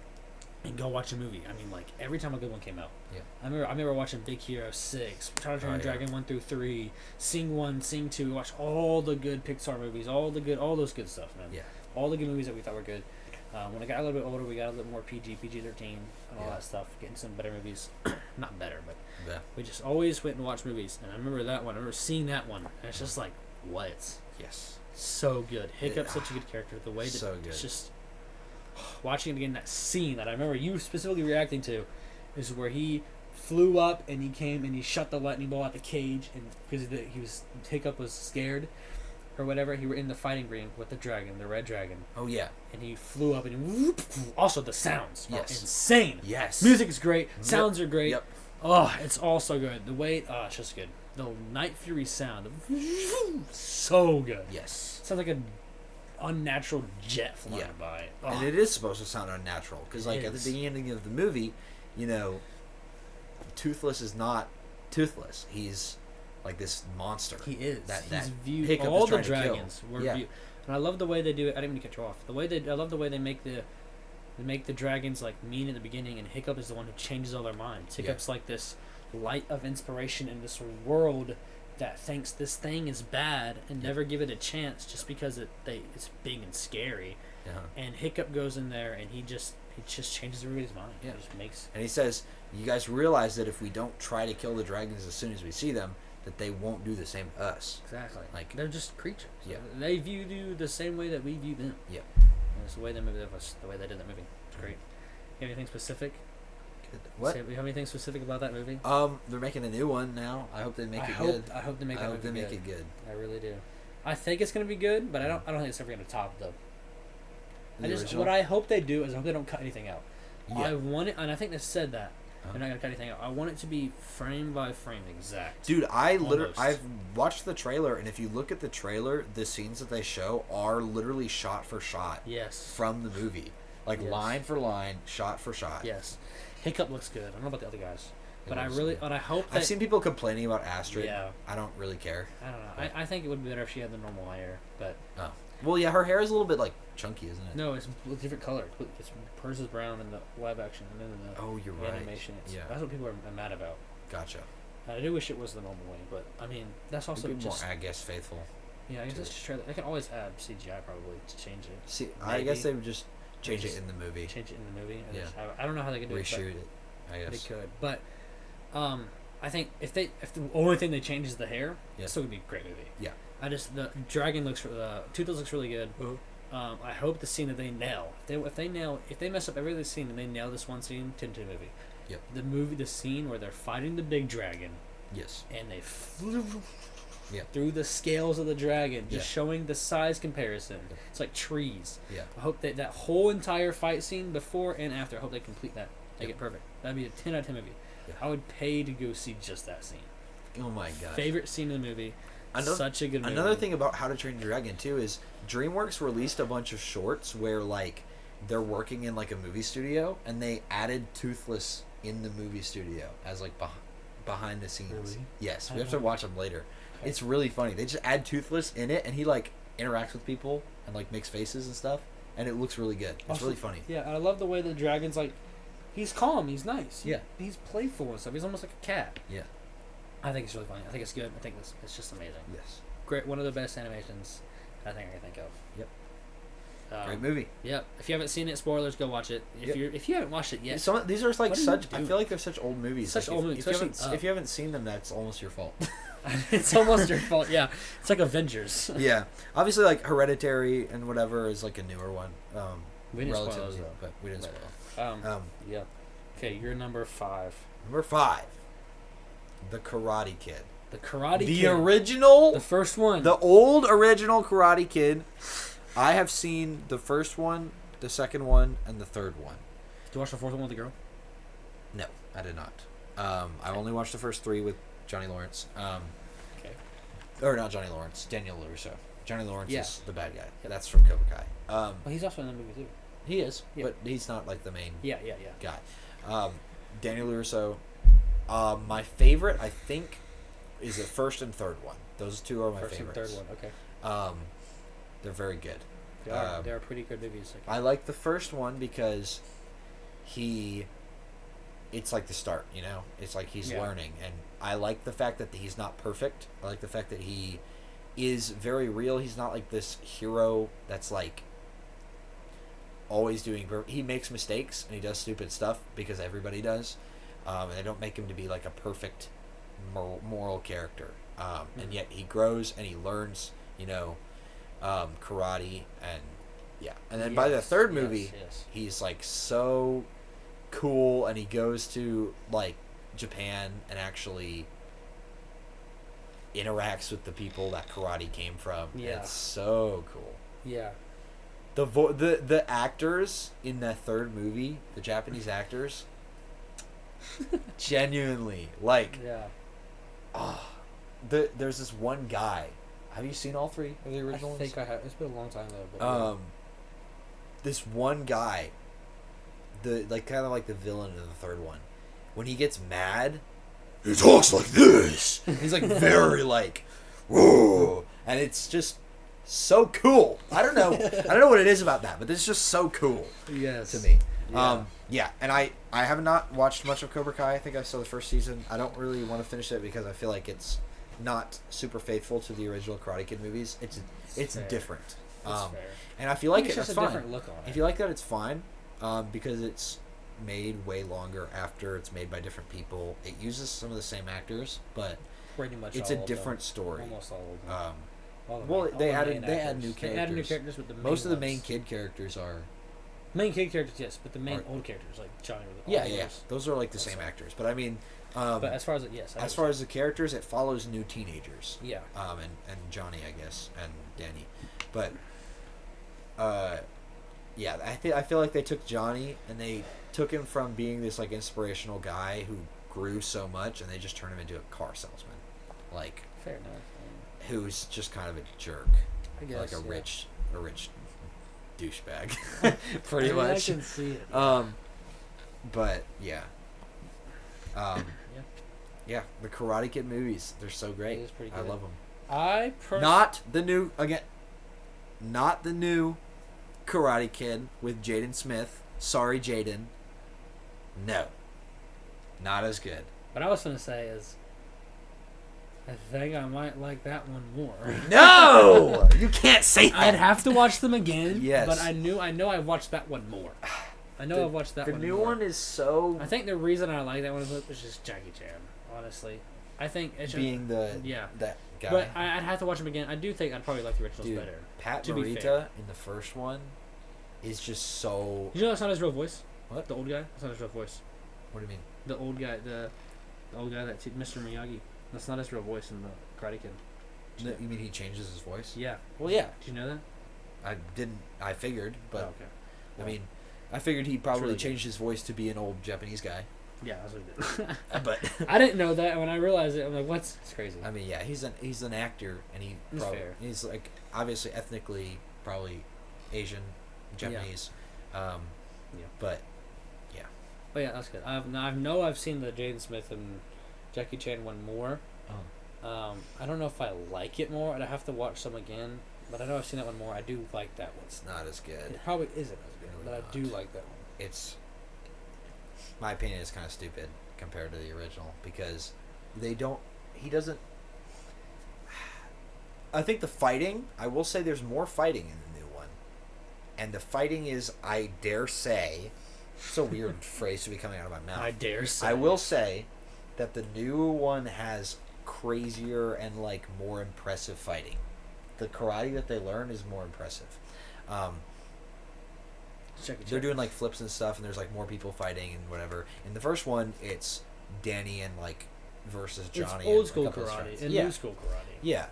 and go watch a movie. I mean, like every time a good one came out. Yeah. I remember watching Big Hero 6, How to Train Your Dragon 1 through 3, Sing 1, Sing 2. We watched all the good Pixar movies, all those good stuff, man. Yeah. All the good movies that we thought were good. When I got a little bit older, we got a little more PG-13, and all that stuff. Getting some better movies, not better, but we just always went and watched movies. And I remember that one. I remember seeing that one, and it's just like, what? Yes. So good. Hiccup's such a good character. The way that so good. It's just watching it again. That scene that I remember you specifically reacting to is where he flew up and he came and he shot the lightning ball at the cage, and because Hiccup was scared or whatever, he were in the fighting ring with the dragon, the red dragon. Oh yeah. And he flew up and whoop, also the sounds are Yes. insane. Yes. Music is great. Sounds are great. Yep. Oh, it's all so good. The way it's just good. The Night Fury sound, so good. Yes. Sounds like an unnatural jet flying by. Oh. And it is supposed to sound unnatural because, like, at the beginning of the movie, you know, Toothless is not toothless. He's like this monster. He is. He's viewed. Hiccup All is the trying dragons to kill. were viewed, and I love the way they do it. I didn't mean to cut you off. I love the way they make the dragons like mean in the beginning, and Hiccup is the one who changes all their minds. Hiccup's like this light of inspiration in this world that thinks this thing is bad and never give it a chance just because it's big and scary. Yeah. And Hiccup goes in there and he just changes everybody's mind. Yeah. He just makes. And he says, "You guys realize that if we don't try to kill the dragons as soon as we see them, that they won't do the same to us." Exactly. Like, they're just creatures. Yeah. They view you the same way that we view them. Yep. And it's the way they did that movie. It's great. You have anything specific? What? You have anything specific about that movie? They're making a new one now. I hope they make it good. good. I hope they make I hope they make it good. I really do. I think it's gonna be good, but I don't think it's ever gonna top the. What I hope they do is I hope they don't cut anything out. Yeah. I want it, and I think they said that they're not gonna cut anything out. I want it to be frame by frame exact. Dude, Almost. I've watched the trailer, and if you look at the trailer, the scenes that they show are literally shot for shot. Yes. From the movie, like line for line, shot for shot. Yes. Hiccup looks good. I don't know about the other guys, but I hope that I've seen people complaining about Astrid. Yeah. I don't really care. I don't know. I think it would be better if she had the normal hair, but well, yeah, her hair is a little bit like chunky, isn't it? no, it's a different color. Hers is brown in the live action, and then in the you're right. animation, that's what people are mad about. Gotcha. I do wish it was the normal way, but I mean that's also It'd be just more, I guess, faithful. Yeah, I guess just try. They can always add CGI probably to change it. See, I guess they would just change it in the movie. Change it in the movie. Yeah. I don't know how they could do Reshoot it. it. I guess they could, but I think if the only thing they change is the hair, Yeah. it's still gonna be a great movie. Yeah. The dragon Toothless looks really good. I hope the scene that they nail. If they mess up every other scene and they nail this one scene, 10-2 movie. Yep. The scene where they're fighting the big dragon. Yes. And they flew Yeah. through the scales of the dragon, just Yeah. showing the size comparison. Yeah. It's like trees. Yeah. I hope that whole entire fight scene before and after, I hope they complete that. Make it perfect. That'd be a 10 out of 10 movie. Yeah. I would pay to go see just that scene. Oh my gosh. Favorite scene in the movie. Such a good movie. Another thing about How to Train Your Dragon too is DreamWorks released a bunch of shorts where like they're working in like a movie studio and they added Toothless in the movie studio as like behind the scenes. Really? Yes, we have to watch them later. Okay. It's really funny. They just add Toothless in it and he like interacts with people and like makes faces and stuff and it looks really good. It's also, really funny. Yeah, I love the way the dragon's like, he's calm, he's nice. Yeah. He's playful and stuff. He's almost like a cat. Yeah. I think it's really funny. I think it's good. I think it's just amazing. Yes. Great. One of the best animations I think I can think of. Yep. Great movie. Yep. If you haven't seen it, spoilers, go watch it. If you haven't watched it yet, these are like such. I feel like they're such old movies. Such like old movies. If you haven't seen them, that's almost your fault. It's almost your fault. Yeah. It's like Avengers. Yeah. Obviously, like Hereditary and whatever is like a newer one. We didn't spoil those, though. But we didn't spoil. Yeah. Okay, you're number 5. Number 5. The Karate Kid. The Karate Kid. The original. The first one. The old original Karate Kid. I have seen the first one, the second one, and the third one. Did you watch the fourth one with the girl? No, I did not. I only watched the first 3 with Johnny Lawrence. Okay. Or not Johnny Lawrence, Daniel LaRusso. Johnny Lawrence is the bad guy. Yep. That's from Cobra Kai. Well, he's also in the movie too. He is, but he's not like the main guy. Daniel LaRusso. My favorite, I think, is the first and third one. Those 2 are my favorites. First and third one, okay. They're very good. They are pretty good movies. I like the first one because it's like the start, you know? It's like he's learning. And I like the fact that he's not perfect. I like the fact that he is very real. He's not like this hero that's like always doing... He makes mistakes and he does stupid stuff because everybody does. And they don't make him to be like a perfect moral character. And yet he grows and he learns, you know, karate and and then by the third movie he's like so cool and he goes to like Japan and actually interacts with the people that karate came from. It's so cool. The actors in that third movie, the Japanese actors, genuinely like there's this one guy. Have you seen all 3 of the original ones? I think I have. It's been a long time though. But this one guy, kind of like the villain in the third one, when he gets mad, he talks like this. He's like very like, whoa, and it's just so cool. I don't know what it is about that, but it's just so cool. Yes. To me. Yeah, and I have not watched much of Cobra Kai. I think I saw the first season. I don't really want to finish it because I feel like it's not super faithful to the original Karate Kid movies. It's fair. different. It's fair. And I feel like it's that's just a fine. different look on it. If you like that, it's fine. Because it's made way longer after it's made by different people. It uses some of the same actors, but Pretty much it's all a of different them. story. Almost all of them. Well, they add add new characters. They added new characters, but the main Most of the ones- main kid characters are. main kid characters, yes, but the main Are- old characters like Johnny. All Yeah, those. yeah. Those are like the same actors, but I mean. But as far as yes, as far as the characters, it follows new teenagers. yeah, And Johnny, I guess, and Danny, but yeah, I feel like they took Johnny and they took him from being this like inspirational guy who grew so much, and they just turned him into a car salesman, like fair enough. who's just kind of a jerk, I guess like a yeah. rich douchebag, pretty I mean, much. I can see it. But yeah. Yeah, the Karate Kid movies, they're so great. It is pretty I good. love them. Not the new Karate Kid with Jaden Smith. Sorry, Jaden. No. Not as good. What I was gonna say is, I think I might like that one more. No! You can't say that. I'd have to watch them again. Yes. But I know I've watched that one more. I know I've watched that the one. The new more. one is so. I think the reason I like that one is just Jackie Chan. Honestly, I think it's being just, that guy. But I'd have to watch them again. I do think I'd probably like the originals Dude, better. Pat to be Morita fair. in the first one is just so. You know that's not his real voice. What? The old guy? That's not his real voice. What do you mean? The old guy, the old guy Mr. Miyagi. That's not his real voice in the Karate Kid. No, you mean he changes his voice? Yeah. Well, yeah. Did you know that? I didn't. I figured, but Oh, okay. I mean, I figured he'd probably really change his voice to be an old Japanese guy. Yeah, that's what he did. But I didn't know that. When I realized it, I'm like, "What's?" It's crazy. I mean, yeah, he's an actor, and That's fair. he's like obviously ethnically probably Asian, Japanese. Yeah. But But yeah, that's good. I've seen the Jaden Smith and Jackie Chan one more. I don't know if I like it more. I'd have to watch some again. But I know I've seen that one more. I do like that one. it's not as good. It probably isn't as good, Really but I not. do like that one. It's my opinion is kind of stupid compared to the original because he doesn't. I think the fighting. I will say there's more fighting in the new one, and the fighting is, I dare say, it's a weird phrase to be coming out of my mouth. I dare say. I will say that the new one has crazier and like more impressive fighting. The karate that they learn is more impressive. Jackie They're Chan. doing like flips and stuff, and there's like more people fighting and whatever. In the first one, it's Danny and like versus Johnny. It's old and school a couple of his karate friends. and Yeah, new school karate. yeah.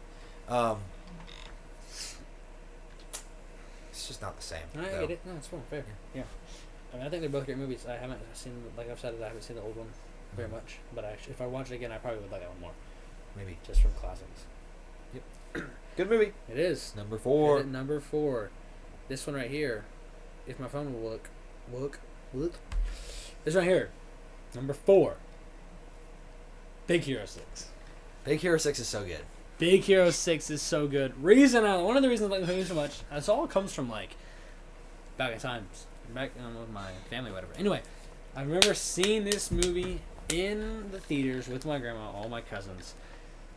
It's just not the same. I though. get it. No, it's fine. Fair. Yeah. I mean, I think they're both great movies. I haven't seen, like I've said, I haven't seen the old one very much. But if I watch it again, I probably would like that one more. Maybe. Just from classics. Good movie. It is. Number 4. Number 4. This one right here. If my phone will look. This right here. Number 4. Big Hero 6. Big Hero 6 is so good. Big Hero 6 is so good. One of the reasons I like the movie so much, this all comes from like back in times, back with my family, whatever. Anyway, I remember seeing this movie in the theaters with my grandma, all my cousins.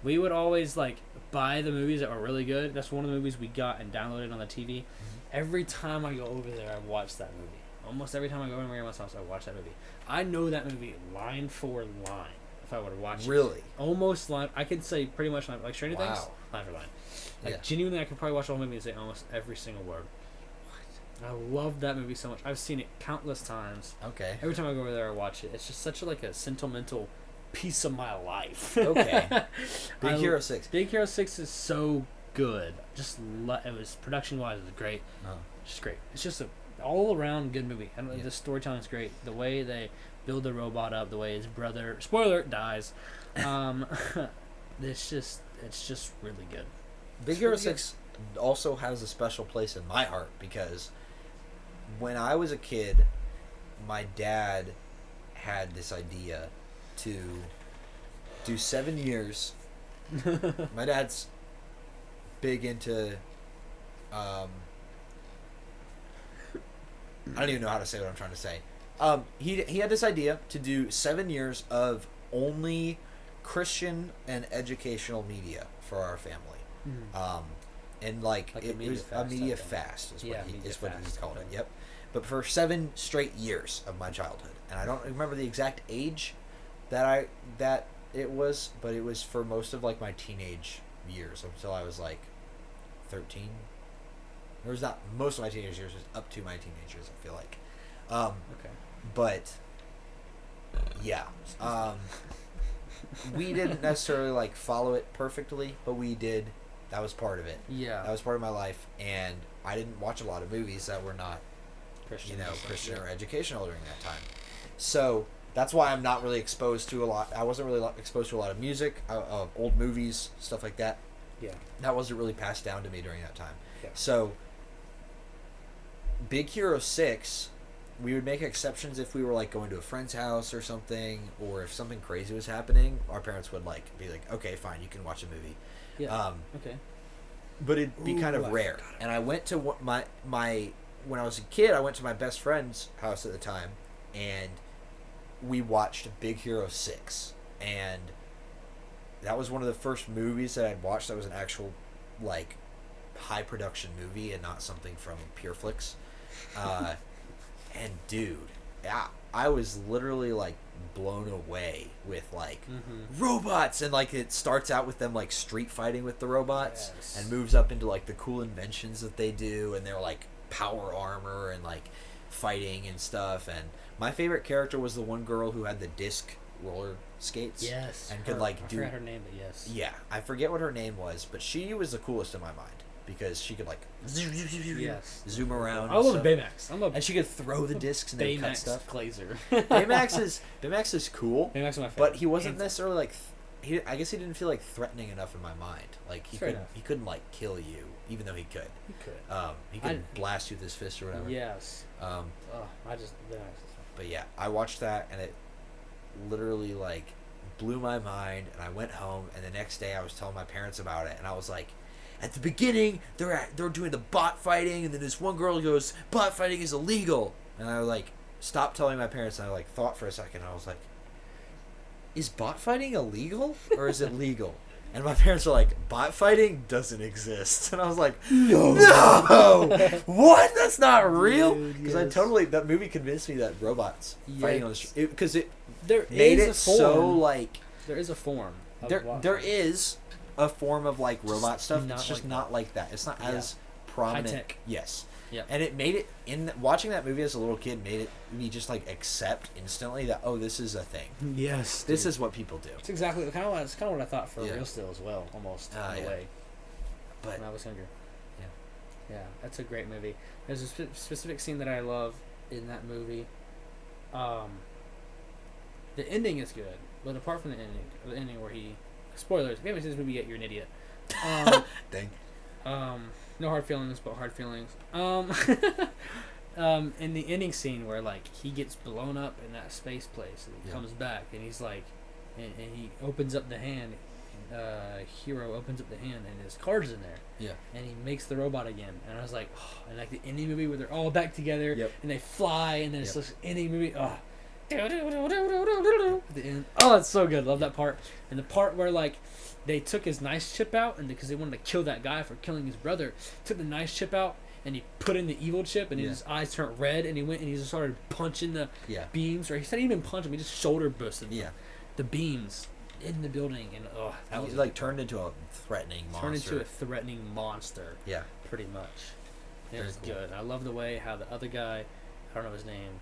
We would always like buy the movies that were really good. That's one of the movies we got and downloaded on the TV. Mm-hmm. Every time I go over there, I watch that movie. Almost every time I go over to my grandma's house, I watch that movie. I know that movie line for line. If I were to watch it. Really? Almost line. I could say pretty much line, like Stranger Things, Wow. line for line. Like Yeah. genuinely, I could probably watch the whole movie and say almost every single word. What? I love that movie so much. I've seen it countless times. Okay. Every time I go over there, I watch it. It's just such a sentimental piece of my life. Okay. Big Hero 6. Big Hero 6 is so good. It was production wise, it was great. Oh. Just great. It's just a all around good movie. And Yeah. the storytelling is great. The way they build the robot up, the way his brother, spoiler, dies. It's just really good. Big Hero 6 also has a special place in my heart because when I was a kid, my dad had this idea to do 7 years. My dad's big into I don't even know how to say what I'm trying to say. He had this idea to do 7 years of only Christian and educational media for our family. And like it was a media fast is what he called it. Yep. But for 7 straight years of my childhood, and I don't remember the exact age that it was, but it was for most of like my teenage years until I was like 13. It was not most of my teenage years, it was up to my teenage years, I feel like. Okay. But yeah, we didn't necessarily like follow it perfectly, but we did. That was part of it. Yeah. That was part of my life, and I didn't watch a lot of movies that were not Christian, Christian or educational during that time. So that's why I'm not really exposed to a lot. I wasn't really exposed to a lot of music, old movies, stuff like that. Yeah. That wasn't really passed down to me during that time. Yeah. So Big Hero 6, we would make exceptions if we were like going to a friend's house or something, or if something crazy was happening. Our parents would like be like, "Okay, fine, you can watch a movie." Yeah. Okay. But it'd be kind of rare. And I went to my when I was a kid, I went to my best friend's house at the time, and we watched Big Hero 6, and that was one of the first movies that I'd watched that was an actual like high production movie and not something from Pure Flix. And dude, I was literally like blown away with like robots, and like it starts out with them like street fighting with the robots and moves up into like the cool inventions that they do, and they're like power armor and like fighting and stuff. And my favorite character was the one girl who had the disc roller skates. Yes. And could like I forgot her name, but yes. Yeah, I forget what her name was, but she was the coolest in my mind because she could like zoom around. I love Baymax. And she could throw the discs and then cut stuff. Glazer. Baymax is cool. Baymax is my favorite. But he wasn't necessarily like I guess he didn't feel like threatening enough in my mind. Like he couldn't like kill you, even though he could. He could blast you with his fist or whatever. Yes. But yeah, I watched that and it literally like blew my mind, and I went home, and the next day I was telling my parents about it, and I was like, at the beginning they're doing the bot fighting, and then this one girl goes, bot fighting is illegal, and I like stopped telling my parents, and I like thought for a second, and I was like, is bot fighting illegal or is it legal? And my parents were like, bot fighting doesn't exist. And I was like, no! What? That's not real? Because that movie convinced me that robots fighting on the street. Because there made it so like... There is a form. There is a form of like robot stuff. It's just not like that. It's not as prominent. High tech. Yes. Yeah. And it made it, watching that movie as a little kid made me just like accept instantly that, oh, this is a thing. Yes. This is what people do. It's exactly kind of what I thought for Real Steel as well, almost in a way. But when I was younger. Yeah. Yeah, that's a great movie. There's a specific scene that I love in that movie. The ending is good, but apart from the ending where spoilers, if you haven't seen this movie yet, you're an idiot. Dang. No hard feelings, but hard feelings. In the ending scene where like he gets blown up in that space place, and he comes back, and he's like, and he opens up the hand. Hero opens up the hand, and his card's in there. Yeah. And he makes the robot again, and I was like, oh, and like the ending movie where they're all back together, and they fly, and then it's this ending movie. Oh. At the end. Oh, it's so good. Love that part. And the part where like they took his nice chip out, and because they wanted to kill that guy for killing his brother, took the nice chip out and he put in the evil chip, and his eyes turned red, and he went and he just started punching the beams, or he said he didn't even punch him, he just shoulder busted the beams in the building, and that was like turned into a threatening monster. Turned into a threatening monster. Yeah, pretty much. It was good. I love the way how the other guy, I don't know his name.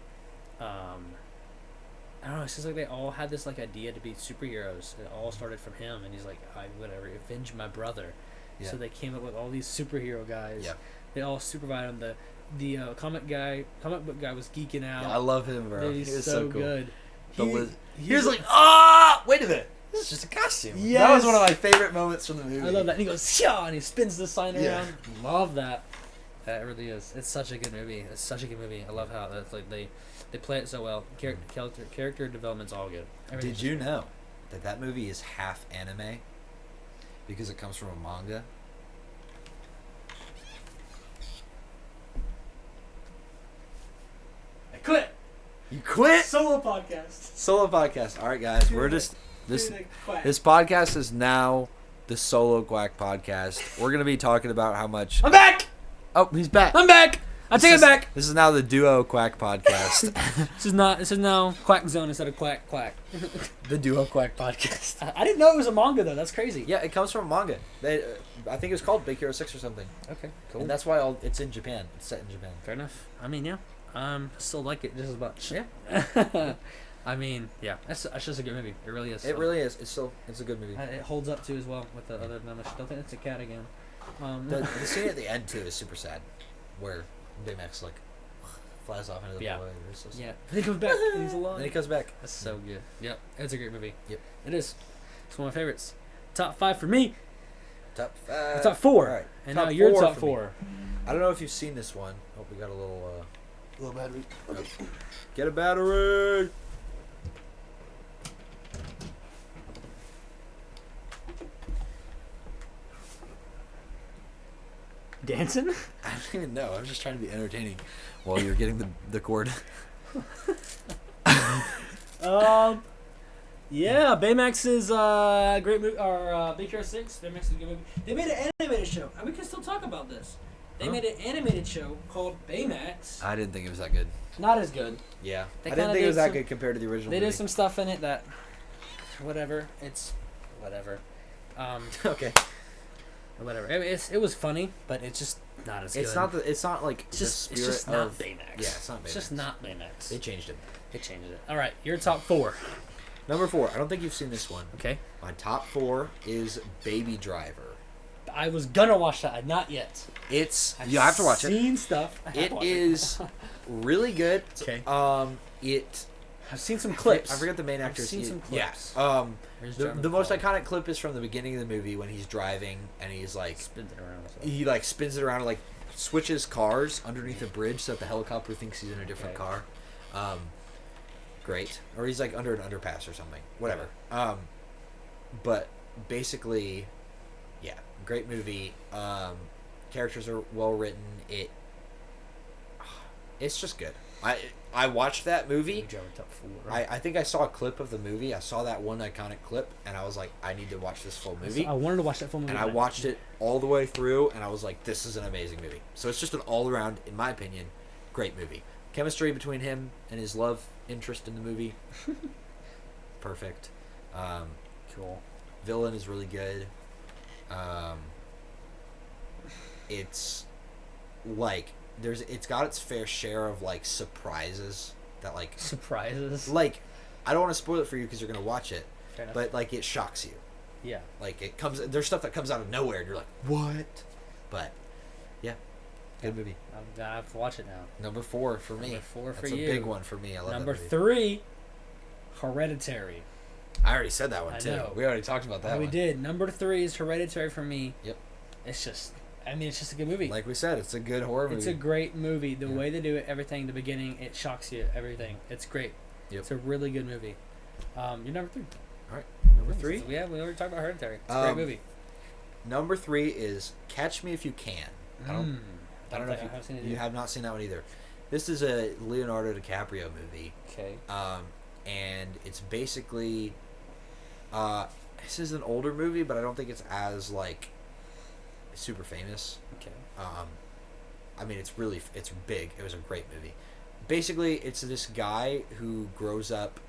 I don't know, it's just like they all had this like idea to be superheroes. It all started from him, and he's like, whatever, avenge my brother. So they came up with all these superhero guys. Yeah. They all supervised him. The comic book guy was geeking out. Yeah, I love him, bro. He was so cool. Good. He was like, wait a minute. This is just a costume. Yes. That was one of my favorite moments from the movie. I love that. And he goes, yeah, and he spins the sign around. Love that. That really is. It's such a good movie. It's such a good movie. I love how that's like they play it so well. Character development's all good. Did you know that movie is half anime because it comes from a manga? I quit. You quit? Solo podcast. Solo podcast. All right, guys. We're just... This podcast is now the Solo Quack podcast. We're going to be talking about how much... I'm back! Oh, he's back. I'm back! I take it back. This is now the Duo Quack podcast. This is now Quack Zone instead of Quack Quack. The Duo Quack podcast. I didn't know it was a manga though. That's crazy. Yeah, it comes from manga. I think it was called Big Hero 6 or something. Okay, cool. And that's why it's in Japan. It's set in Japan. Fair enough. I mean, yeah. Still like it just as much. Yeah. I mean, yeah. That's just a good movie. It really is. It really is. It's a good movie. It holds up too as well with the other. I don't think it's a cat again. The scene at the end too is super sad, where Baymax like flies off into the void. So yeah. And he comes back and he's alive. And he comes back. That's so good. Yep. It's a great movie. Yep. It is. It's one of my favorites. Top 5 for me. Top 5. Top 4. All right. And top now your four top for 4. Me. I don't know if you've seen this one. Oh, we got a little battery. Get a battery. Dancing? I don't even know. I'm just trying to be entertaining while you're getting the cord. Yeah, Baymax is a great movie. Or Big Hero 6. Baymax is a good movie. They made an animated show, and we can still talk about this. They made an animated show called Baymax. I didn't think it was that good. Not as good. Yeah, They I didn't kinda think it was did that some- good compared to the original. They movie. did some stuff in it that, whatever. It's whatever. Okay. Whatever. It was funny, but it's just not as good. It's not like It's just, the it's spirit just not of Baymax. Yeah, it's not Baymax. It's just not Baymax. They changed it. They changed it. All right, your top 4. Number 4. I don't think you've seen this one. Okay. My top 4 is Baby Driver. I was gonna watch that. Not yet. You have to watch it. Seen stuff. It is really good. Okay. I've seen some clips. I forget the main actor's seen some clips. Yeah. Here's The driving most car. iconic clip is from the beginning of the movie when he's driving and he's like Spins it around. So. he like spins it around and like switches cars underneath a bridge so that the helicopter thinks he's in a different car. Great. Or he's like under an underpass or something. Whatever. But basically, yeah, great movie. Characters are well written. It's just good. I watched that movie. Top 4. I think I saw a clip of the movie. I saw that one iconic clip, and I was like, I need to watch this full movie. I wanted to watch that full movie. And I watched it all the way through, and I was like, this is an amazing movie. So it's just an all-around, in my opinion, great movie. Chemistry between him and his love interest in the movie, perfect. Cool. Villain is really good. It's like it's got its fair share of like surprises that like surprises. Like, I don't want to spoil it for you because you're gonna watch it, Fair enough. but like it shocks you. Yeah. Like there's stuff that comes out of nowhere and you're like, what? But yeah, good movie. I'm gonna have to watch it now. Number 4 for me. Number 4 for That's you. a big one for me. I love Number that movie. 3, Hereditary. I already said that one I too. know. We already talked about that We one. did. Number 3 is Hereditary for me. Yep. It's just, it's just a good movie. Like we said, it's a good horror movie. It's a great movie. The way they do it, everything, the beginning, it shocks you. Everything. It's great. Yep. It's a really good movie. You're number 3. All right. Number 3. Yeah, we already talked about Hereditary. It's a great movie. Number 3 is Catch Me If You Can. I don't know if have seen it you have not seen that one either. This is a Leonardo DiCaprio movie. Okay. And it's basically this is an older movie, but I don't think it's as like super famous. Okay. I mean, it's big. It was a great movie. Basically, it's this guy who grows up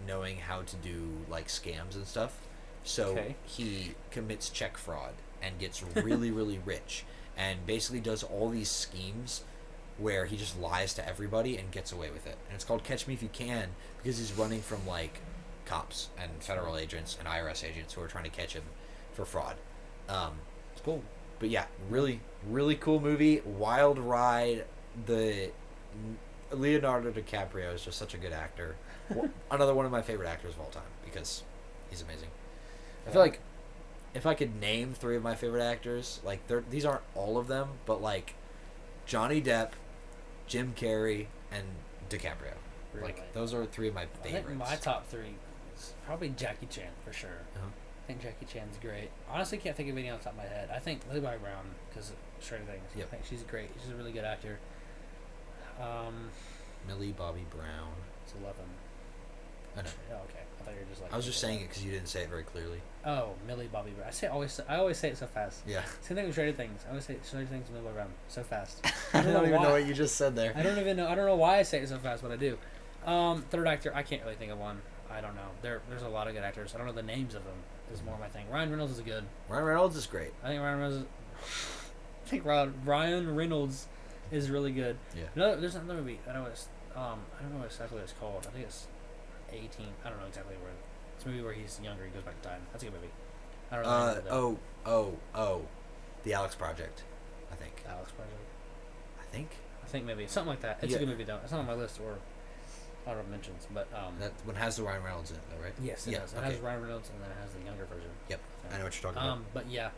knowing how to do like scams and stuff. So he commits check fraud and gets really, really rich, and basically does all these schemes where he just lies to everybody and gets away with it. And it's called Catch Me If You Can because he's running from like cops and federal agents and IRS agents who are trying to catch him for fraud. It's cool. But yeah, really, really cool movie. Wild ride. The Leonardo DiCaprio is just such a good actor. Another one of my favorite actors of all time because he's amazing. I feel like if I could name 3 of my favorite actors, like these aren't all of them, but like Johnny Depp, Jim Carrey, and DiCaprio. Really? Like those are 3 of my I favorites. think my top 3 is probably Jackie Chan for sure. Uh-huh. I think Jackie Chan's great. Honestly, can't think of any off the top of my head. I think Lily Bobby Brown because of Stranger Things. Yep. I think she's great. She's a really good actor. Millie Bobby Brown. It's 11. I know. Oh, okay. I thought you were just like. I was just saying it because you didn't say it very clearly. Oh, Millie Bobby Brown. I always say it so fast. Yeah. Same thing with Stranger Things. I always say Stranger Things Millie Bobby Brown so fast. I don't even why. know what you just said there. I don't even know. I don't know why I say it so fast, but I do. Third actor, I can't really think of one. I don't know. There's a lot of good actors. I don't know the names of them. Is more my thing. Ryan Reynolds is good. Ryan Reynolds is great. I think Ryan Reynolds is really good. Yeah. There's another movie. I don't know exactly what it's called. I think it's 18. I don't know exactly where. It's a movie where he's younger. He goes back in time. That's a good movie. I don't know. The Alex Project. I think. Alex Project. I I think maybe something like that. It's a good movie though. It's not on my list or honorable mentions, but that one has the Ryan Reynolds in it though, right? yes, it does. It has Ryan Reynolds and then it has the younger version. Yep, I know what you're talking about. But yeah,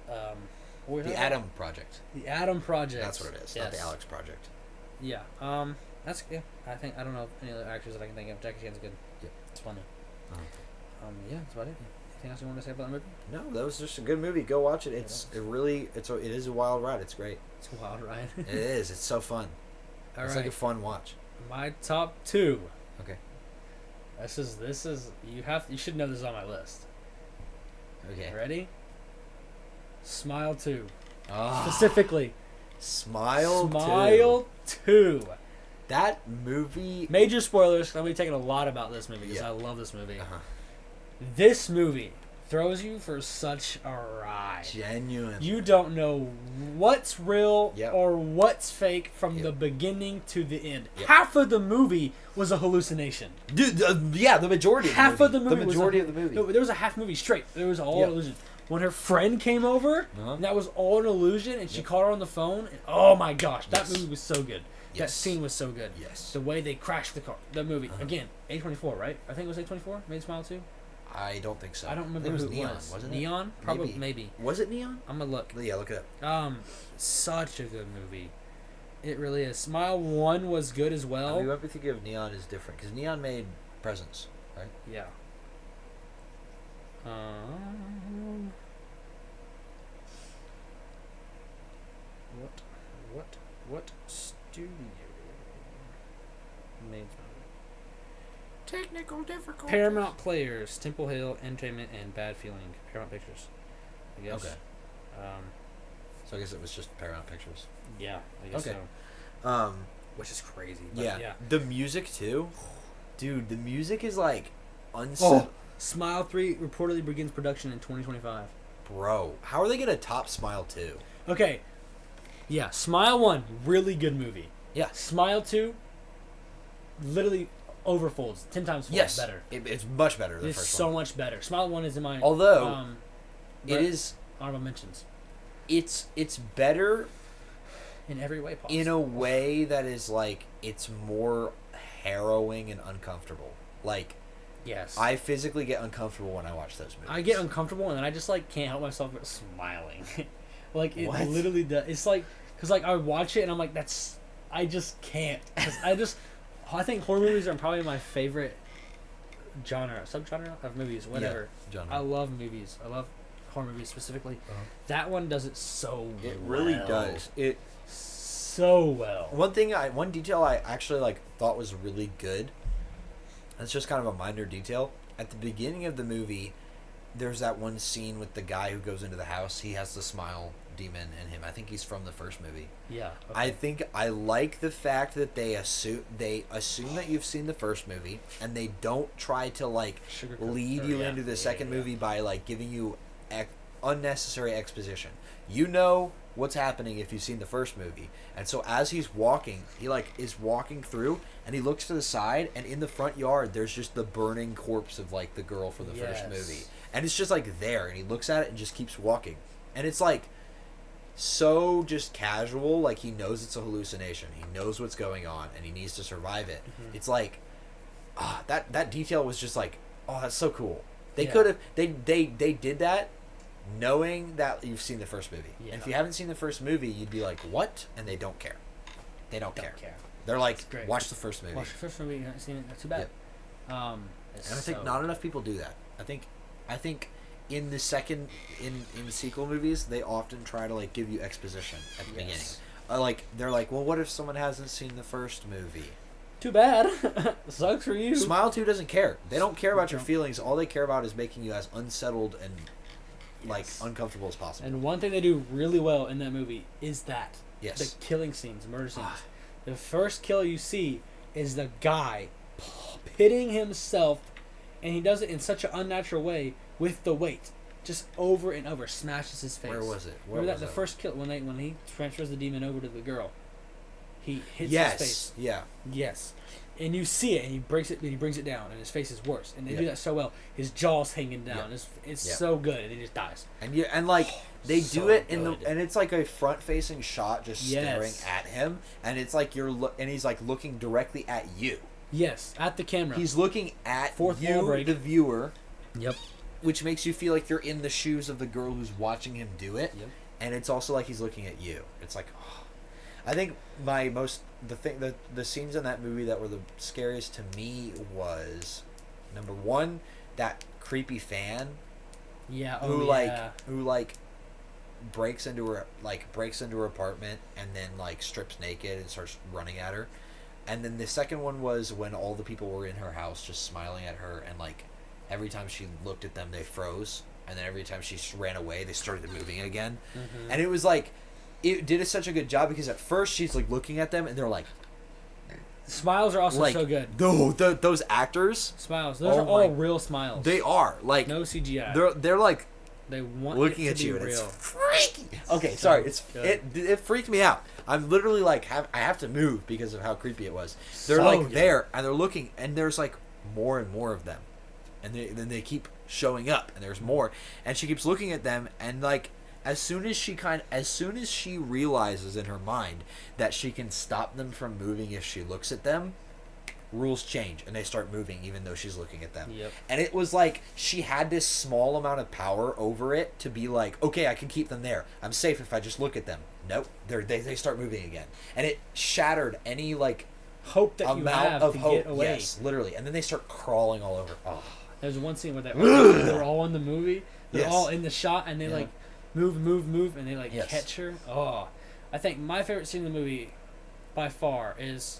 the Adam Project. The Adam Project. That's what it is. Not the Alex Project. Yeah. That's I don't know any other actors that I can think of. Jackie Chan's good. Yep. It's funny. Uh-huh. Yeah, that's about it. Anything else you want to say about the movie? No, that was just a good movie. Go watch it. It is a wild ride. It's great. It's a wild ride. It is. It's so fun. It's like a fun watch. My top 2. Okay. This is you should know this is on my list. Okay. Ready? Smile 2. Oh, Specifically. Smile 2. That movie. Major spoilers. I'm going to be taking a lot about this movie because I love this movie. Uh-huh. This movie throws you for such a ride. Genuine. You don't know what's real or what's fake from the beginning to the end. Yep. Half of the movie was a hallucination. Dude, the majority of the movie. Half of the movie. The majority of the movie. No, there was a half movie straight. There was all an illusion. When her friend came over, and that was all an illusion, and she called her on the phone. And, oh my gosh, that movie was so good. That scene was so good. Yes. The way they crashed the car. That movie. Again, A24, right? I think it was A24. Made Smile 2. I don't think so. I don't remember who it was. Neon, wasn't it? Neon? Probably, maybe. Was it Neon? I'm gonna look. Yeah, look it up. Such a good movie. It really is. Smile 1 was good as well. You might be thinking of Neon is different because Neon made Presents, right? Yeah. What studio made Technical difficulties. Paramount Players, Temple Hill Entertainment, and Bad Feeling. Paramount Pictures, I guess. Okay. So I guess it was just Paramount Pictures. Yeah, I guess so. Which is crazy. Yeah. The music too, dude. The music is like Smile 3 reportedly begins production in 2025. Bro, how are they gonna top Smile 2? Okay. Yeah, Smile 1, really good movie. Yeah. Smile 2, literally overfolds, 10 times better. It's much better than the first It's so much better. Smile 1 is in my... Although, it is... Honorable mentions. It's better... In every way possible. In a way that is, like, it's more harrowing and uncomfortable. Like... Yes. I physically get uncomfortable when I watch those movies. I get uncomfortable and then I just, like, can't help myself but smiling. Like, it What? literally does. It's like... Because, like, I watch it and I'm like, that's... I just can't. Because I think horror movies are probably my favorite subgenre of movies, whatever. Yeah, genre. I love movies. I love horror movies specifically. That one does it so well. It really does. It so well. One detail I actually like thought was really good. It's just kind of a minor detail. At the beginning of the movie, there's that one scene with the guy who goes into the house. He has the smile demon in him. I think he's from the first movie. Yeah. Okay. I think I like the fact that they assume that you've seen the first movie and they don't try to like lead you into the second movie by like giving you unnecessary exposition. You know what's happening if you've seen the first movie. And so as he's walking, he like is walking through and he looks to the side and in the front yard there's just the burning corpse of like the girl from the first movie. And it's just like there and he looks at it and just keeps walking. And it's like so just casual, like he knows it's a hallucination. He knows what's going on and he needs to survive it. Mm-hmm. It's like that detail was just like, oh, that's so cool. They could have they did that knowing that you've seen the first movie. Yeah. And if you haven't seen the first movie, you'd be like, what? And they don't care. They don't care. They're like, watch the first movie. Watch the first movie. You haven't seen it. That's too bad. Yep. And I think not enough people do that. I think in the sequel movies, they often try to like give you exposition at the beginning. Like they're like, well, what if someone hasn't seen the first movie? too bad. Sucks for you. Smile 2 doesn't care. They don't care about your feelings. All they care about is making you as unsettled and like uncomfortable as possible. And one thing they do really well in that movie is that Yes. the killing scenes, murder scenes. The first kill you see is the guy pitting himself, and he does it in such an unnatural way with the weight, just over and over, smashes his face. Where was it? Where Remember was that the first kill when he transfers the demon over to the girl, he hits his face. Yeah. Yes. And you see it, and he brings it down, and his face is worse. And they do that so well. His jaw's hanging down. It's so good, and he just dies. And like they So do it in good. and it's like a front-facing shot, just staring at him, and it's like and he's like looking directly at you. Yes, at the camera. He's looking at Fourth wall you, break. the viewer. Yep. Which makes you feel like you're in the shoes of the girl who's watching him do it. Yep. And it's also like he's looking at you. It's like, oh. I think the scenes in that movie that were the scariest to me was, number one, that creepy fan. Yeah. Who breaks into her apartment and then like strips naked and starts running at her. And then the second one was when all the people were in her house just smiling at her, and like every time she looked at them they froze, and then every time she ran away they started moving again. Mm-hmm. And it was like it did such a good job because at first she's like looking at them and they're like, smiles are also like, so good. Those actors, Smiles. Those are all real smiles. They are like no CGI. They're like they want looking it at to you be and real. it's freaky. Okay, So sorry. it freaked me out. I'm literally like I have to move because of how creepy it was. They're So like good. there and they're looking, and there's like more and more of them, and then they keep showing up, and there's more, and she keeps looking at them, and like as soon as she realizes in her mind that she can stop them from moving if she looks at them, rules change and they start moving even though she's looking at them. Yep. And it was like she had this small amount of power over it to be like, okay, I can keep them there. I'm safe if I just look at them. Nope, they start moving again, and it shattered any like hope that you amount have of to hope. get away. Yes, literally, and then they start crawling all over. Oh, There's one scene where they're all in the movie. They're Yes. all in the shot, and they like move, and they like Yes. catch her. Oh, I think my favorite scene in the movie, by far, is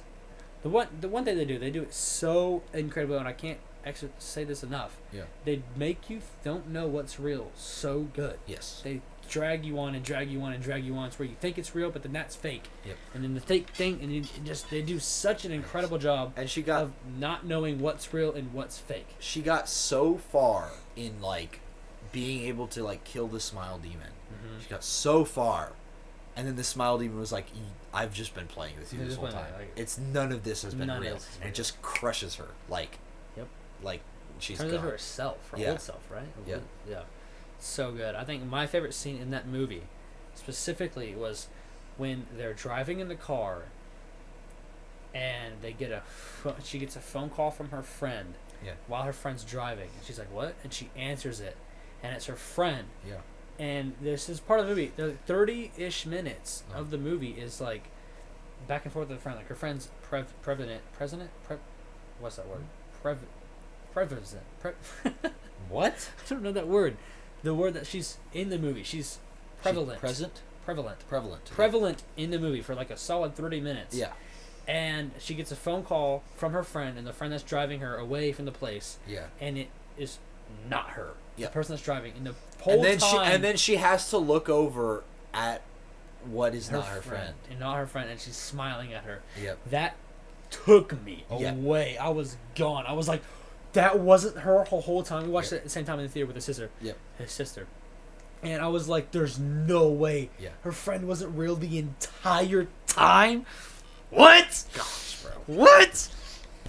the one thing they do. They do it so incredibly, and I can't actually say this enough. Yeah. They make you don't know what's real so good. yes. They drag you on and drag you on and drag you on. It's where you think it's real, but then that's fake. Yep. And then the fake thing, and they do such an incredible job And she got of not knowing what's real and what's fake. she got so far in like being able to like kill the smile demon. Mm-hmm. She got so far, and then the smile demon was like, "I've just been playing with you You're this just whole playing, time. like, It's none of this has been none of real," this is and it real. just crushes her. Like, Yep. like she's Turns gone. into herself, her Yeah. old self, right? Yeah. Yeah. So good. I think my favorite scene in that movie, specifically, was when they're driving in the car, and she gets a phone call from her friend. Yeah. While her friend's driving, and she's like, "What?" And she answers it, and it's her friend. Yeah. And this is part of the movie. The 30-ish minutes Uh-huh. of the movie is like back and forth with her friend. Like her friend's what's that word? What? I don't know that word. The word that she's in the movie. She's prevalent. Prevalent In the movie for like a solid 30 minutes. Yeah. And she gets a phone call from her friend, and the friend that's driving her away from the place. Yeah. And it is not her. Yeah. The person that's driving. And the whole time. And then she has to look over at what is her not her friend. And not her friend, and she's smiling at her. Yep. That took me Yeah. away. I was gone. I was like, that wasn't her the whole time. We watched it at the same time in the theater with his sister. And I was like, there's no way her friend wasn't real the entire time. What? Gosh, bro. What?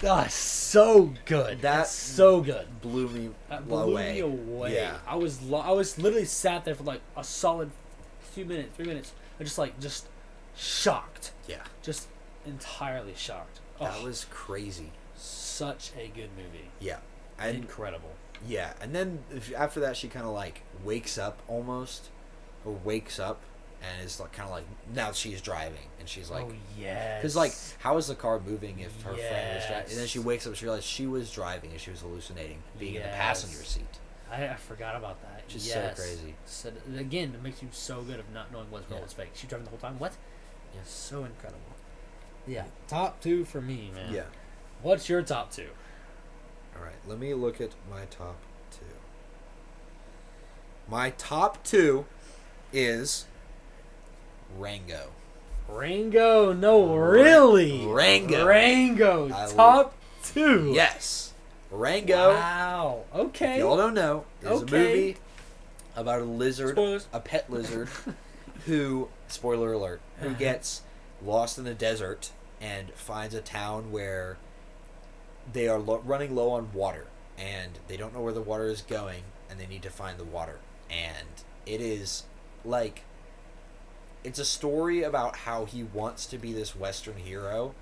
Gosh, so good. That's so good. Blew me That blew away. me away. Yeah. I was literally sat there for like a solid 3 minutes. I just shocked. Yeah. Just entirely shocked. That was crazy. Such a good movie. Yeah. And Incredible. yeah, and then after that she kind of like wakes up and is like kind of like now she's driving and she's like, oh yes. because like how is the car moving if her friend was driving? Yes. And then she wakes up and she realizes she was driving and she was hallucinating being in the Yes. passenger seat. I forgot about that. Which is so crazy. So, again, it makes you so good of not knowing what's real, what's fake. She driving the whole time. What? Yeah. So incredible. Yeah. Top 2 for me, man. Yeah. What's your top 2? All right, let me look at my top 2. My top 2 is Rango. Rango, no, really? Rango. Top 2. Yes. Rango. Wow. Okay. If y'all don't know, is a Okay. movie about a lizard, Spoilers. a pet lizard, who, spoiler alert, who gets lost in the desert and finds a town where they are running low on water, and they don't know where the water is going, and they need to find the water. And it is like, it's a story about how he wants to be this Western hero,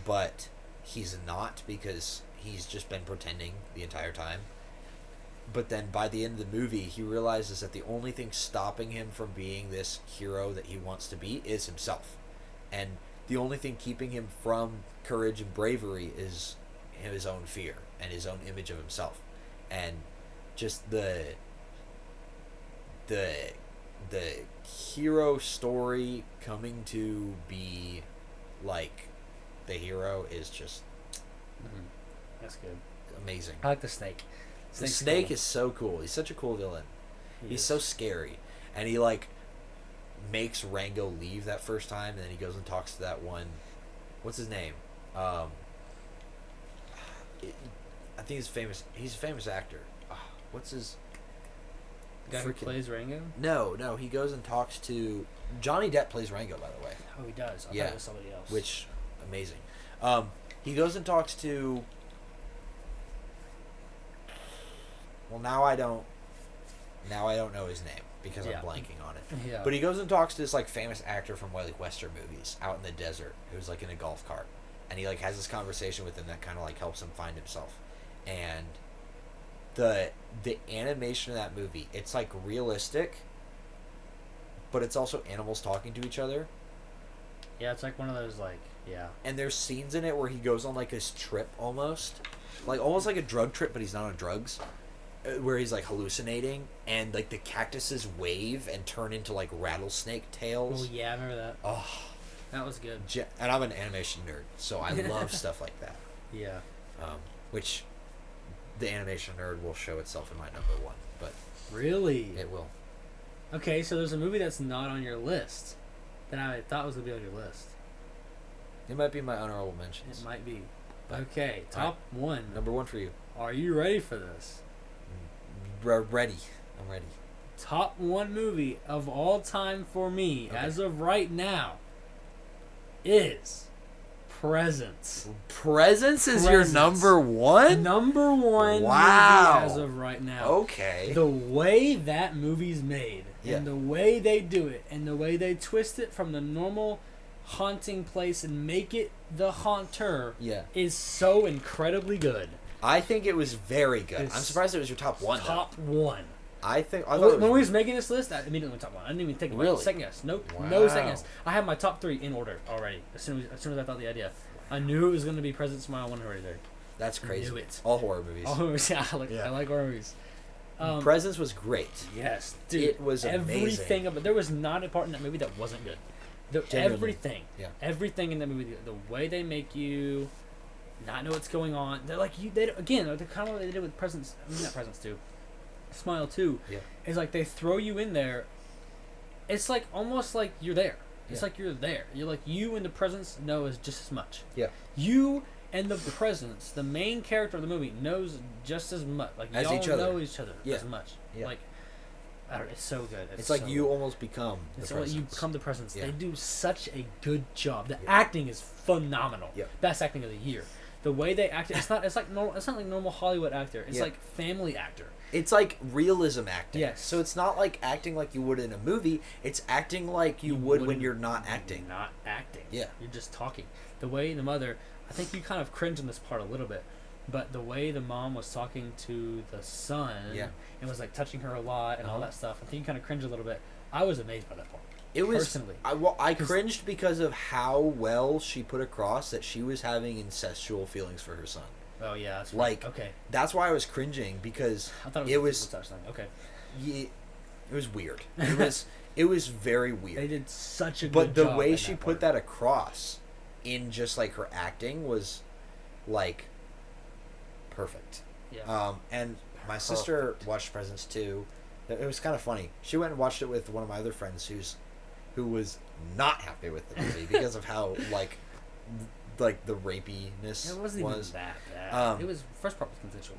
but he's not, because he's just been pretending the entire time. But then by the end of the movie, he realizes that the only thing stopping him from being this hero that he wants to be is himself. And the only thing keeping him from courage and bravery is his own fear and his own image of himself. And just the hero story coming to be like the hero is just That's good. amazing. I like the snake. The Snake's snake cool. is so cool. He's such a cool villain. He He's is. so scary. And he, like, makes Rango leave that first time, and then he goes and talks to that one... What's his name? I think he's famous. He's a famous actor. What's his... The guy who plays Rango? No. He goes and talks to... Johnny Depp plays Rango, by the way. Oh, he does. I thought Yeah. it was somebody else. Which, amazing. He goes and talks to... Well, now I don't know his name because Yeah. I'm blanking on it. Yeah. But he goes and talks to this like famous actor from like Western movies out in the desert who's like in a golf cart, and he like has this conversation with him that kind of like helps him find himself. And the animation of that movie, it's like realistic, but it's also animals talking to each other. Yeah, it's like one of those like And there's scenes in it where he goes on like this trip almost like a drug trip, but he's not on drugs. Where he's like hallucinating, and like the cactuses wave and turn into like rattlesnake tails. Oh yeah, I remember that. Oh, That was good. and I'm an animation nerd, so I love stuff like that. Yeah. Which the animation nerd will show itself in my number 1, but Really? it will. Okay, so there's a movie that's not on your list that I thought was gonna be on your list. It might be my honorable mentions. It might be. Okay, top 1. Number 1 for you. Are you ready for this? Ready. I'm ready. Top 1 movie of all time for me, Okay. as of right now, is Presents. Presents is your Presents. number 1? Number 1 Wow. movie as of right now. Okay. The way that movie's made, Yeah. and the way they do it, and the way they twist it from the normal haunting place and make it the haunter Yeah. is so incredibly good. I think it was very good. It's I'm surprised it was your top 1. Top 1. I thought When it we was was making this list, I immediately went top 1. I didn't even think about Really? it. Second guess. Nope. Wow. No second guess. I had my top 3 in order already. As soon as I thought the idea, I knew it was going to be Present Smile, One Hereditary. That's crazy. Knew it. All horror movies. All movies. Yeah, I Yeah. like horror movies. Presents was great. Yes, dude. It was amazing. Everything about there was not a part in that movie that wasn't good. Genuinely. Everything. Yeah. Everything in that movie, the way they make you not know what's going on. They're like you. They again. They're kind of what they did with Presents. I mean, not Presents too. Smile 2. Yeah. It's like they throw you in there. It's like almost like you're there. It's Yeah. like you're there. You're like you and the Presents know is just as much. Yeah. You and the Presents, the main character of the movie, knows just as much. Like As y'all each other. know each other Yeah. as much. Yeah. Like I don't know, it's so good. It's like so you good. almost become the It's like you Presents. become the Presents. Yeah. They do such a good job. The Yeah. acting is phenomenal. Yeah. Best acting of the year. The way they act, it's not like normal Hollywood actor. It's Yeah. like family actor. It's like realism acting. Yes. So it's not like acting like you would in a movie. It's acting like you would when wouldn't- you're not acting. Not acting. Yeah. You're just talking. The way the mother, I think you kind of cringe in this part a little bit, but the way the mom was talking to the son Yeah. and was like touching her a lot and all Uh-huh. that stuff, I think you kind of cringe a little bit. I was amazed by that part. It was Personally. I cringed because of how well she put across that she was having incestual feelings for her son. Oh yeah, that's Like, right. Okay. That's why I was cringing, because I thought it was touch thing. Okay. it was weird. It was very weird. They did such a good But the job way in she that put part. that across in just like her acting was like perfect. Yeah. And my sister watched Presents too. It was kind of funny. She went and watched it with one of my other friends who was not happy with the movie because of how like the rapiness It wasn't was. even that bad. It was first part was consensual.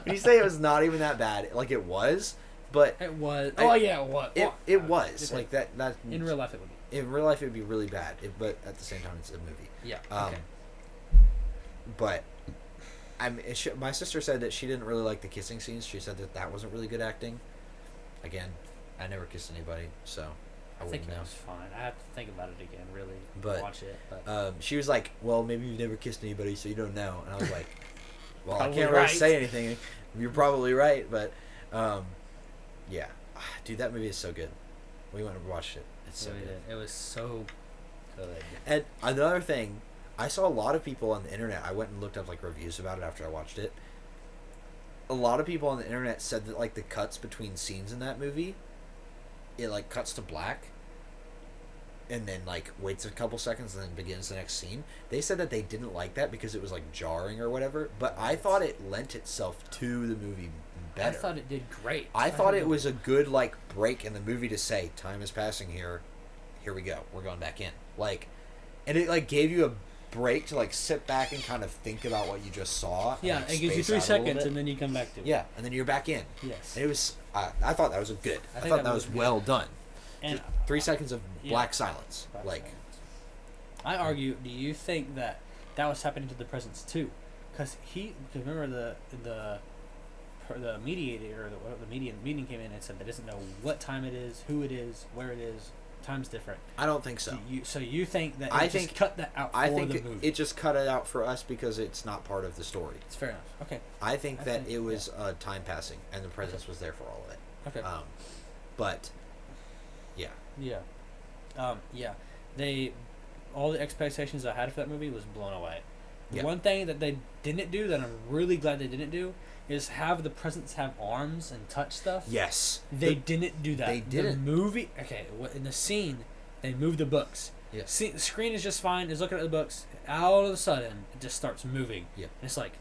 When you say it was not even that bad, like it was, but It was. I- Oh yeah, it was. it was It- like that. That in real life, it would be. in real life it would be really bad, but at the same time it's a movie. Yeah. Okay. But my sister said that she didn't really like the kissing scenes. She said that wasn't really good acting. Again, I never kissed anybody, so I think wouldn't it know. was fine. I have to think about it again. Really, But, watch it. But She was like, "Well, maybe you've never kissed anybody, so you don't know." And I was like, "Well, I Probably can't really right. say anything. You're probably right, but yeah, dude, that movie is so good. We went and watched it. It's so good." It was so good. And another thing, I saw a lot of people on the internet. I went and looked up like reviews about it after I watched it. A lot of people on the internet said that like the cuts between scenes in that movie, it like cuts to black, and then like waits a couple seconds and then begins the next scene. They said that they didn't like that because it was like jarring or whatever. But I thought it lent itself to the movie better. I thought it did great. I thought it was a good like break in the movie to say time is passing here. Here we go. We're going back in. Like, and it like gave you a break to like sit back and kind of think about what you just saw. Yeah, and, like, it gives you space 3 out a little seconds bit. and then you come back to it. Yeah, and then you're back in. Yes. And it was. I thought that was a good. I think thought that was good. well done. And Just 3 seconds of yeah. black silence. Black Like, silence. I argue. Do you think that was happening to the Presence too? Because remember the mediator or the meeting came in and said that doesn't know what time it is, who it is, where it is. Time's different. I don't think so. So you think that I just think- cut that out I for think the movie? it just cut it out for us because it's not part of the story. It's fair enough. Okay. I think I that think- it was time passing and the presence was there for all of it. Okay. But yeah, Yeah. Yeah. All the expectations I had for that movie was blown away. The Yeah. one thing that they didn't do that I'm really glad they didn't do is have the Presence have arms and touch stuff. yes, They didn't do that. They didn't. The movie, okay, in the scene, they moved the books. Yeah. The screen is just fine. Is looking at the books. All of a sudden, it just starts moving. Yeah. And it's like,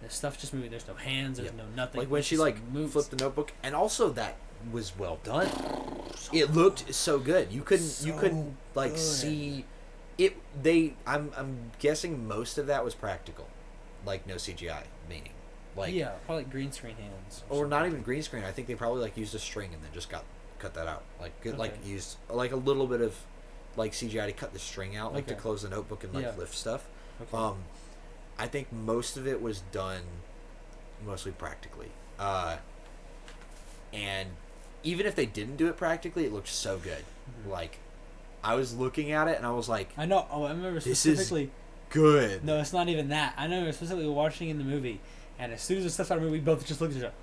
the stuff's just moving. There's no hands. There's Yeah. no nothing. like when It she just like moves. flipped the notebook, and also that was well done. It looked so good. You couldn't like good. see it. I'm guessing most of that was practical, like no CGI, meaning like yeah, probably like green screen hands. or not even green screen. I think they probably like used a string and then just cut that out. Like like Okay. used like a little bit of like CGI to cut the string out, like to Okay. close the notebook and like Yeah. lift stuff. Okay. I think most of it was done mostly practically. And even if they didn't do it practically, it looked so good. Mhm. Like I was looking at it and I was like, I know. Oh, I remember This is specifically. good. No, it's not even that. I remember specifically watching in the movie, and as soon as the stuff started moving, we both just looked at each other.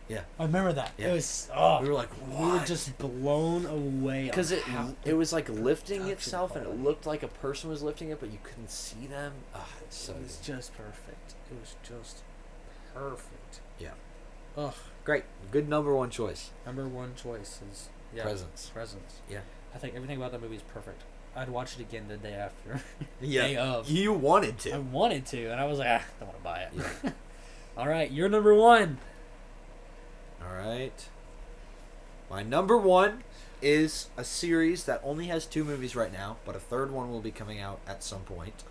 Yeah. I remember that. Yeah. It was. Oh, We were like, we were what? just blown away. Because it was like lifting touch itself and it quality. looked like a person was lifting it, but you couldn't see them. It's so It was good. just perfect. It was just perfect. Yeah. Ugh. Great. Good number one choice. Number one choice is Presence. Presence. Yeah. I think everything about that movie is perfect. I'd watch it again the day after. Yeah. Day of. You wanted I to. wanted to, and I was like, I don't want to buy it. Yeah. All right, you're number one. All right. My number one is a series that only has 2 movies right now, but a third one will be coming out at some point.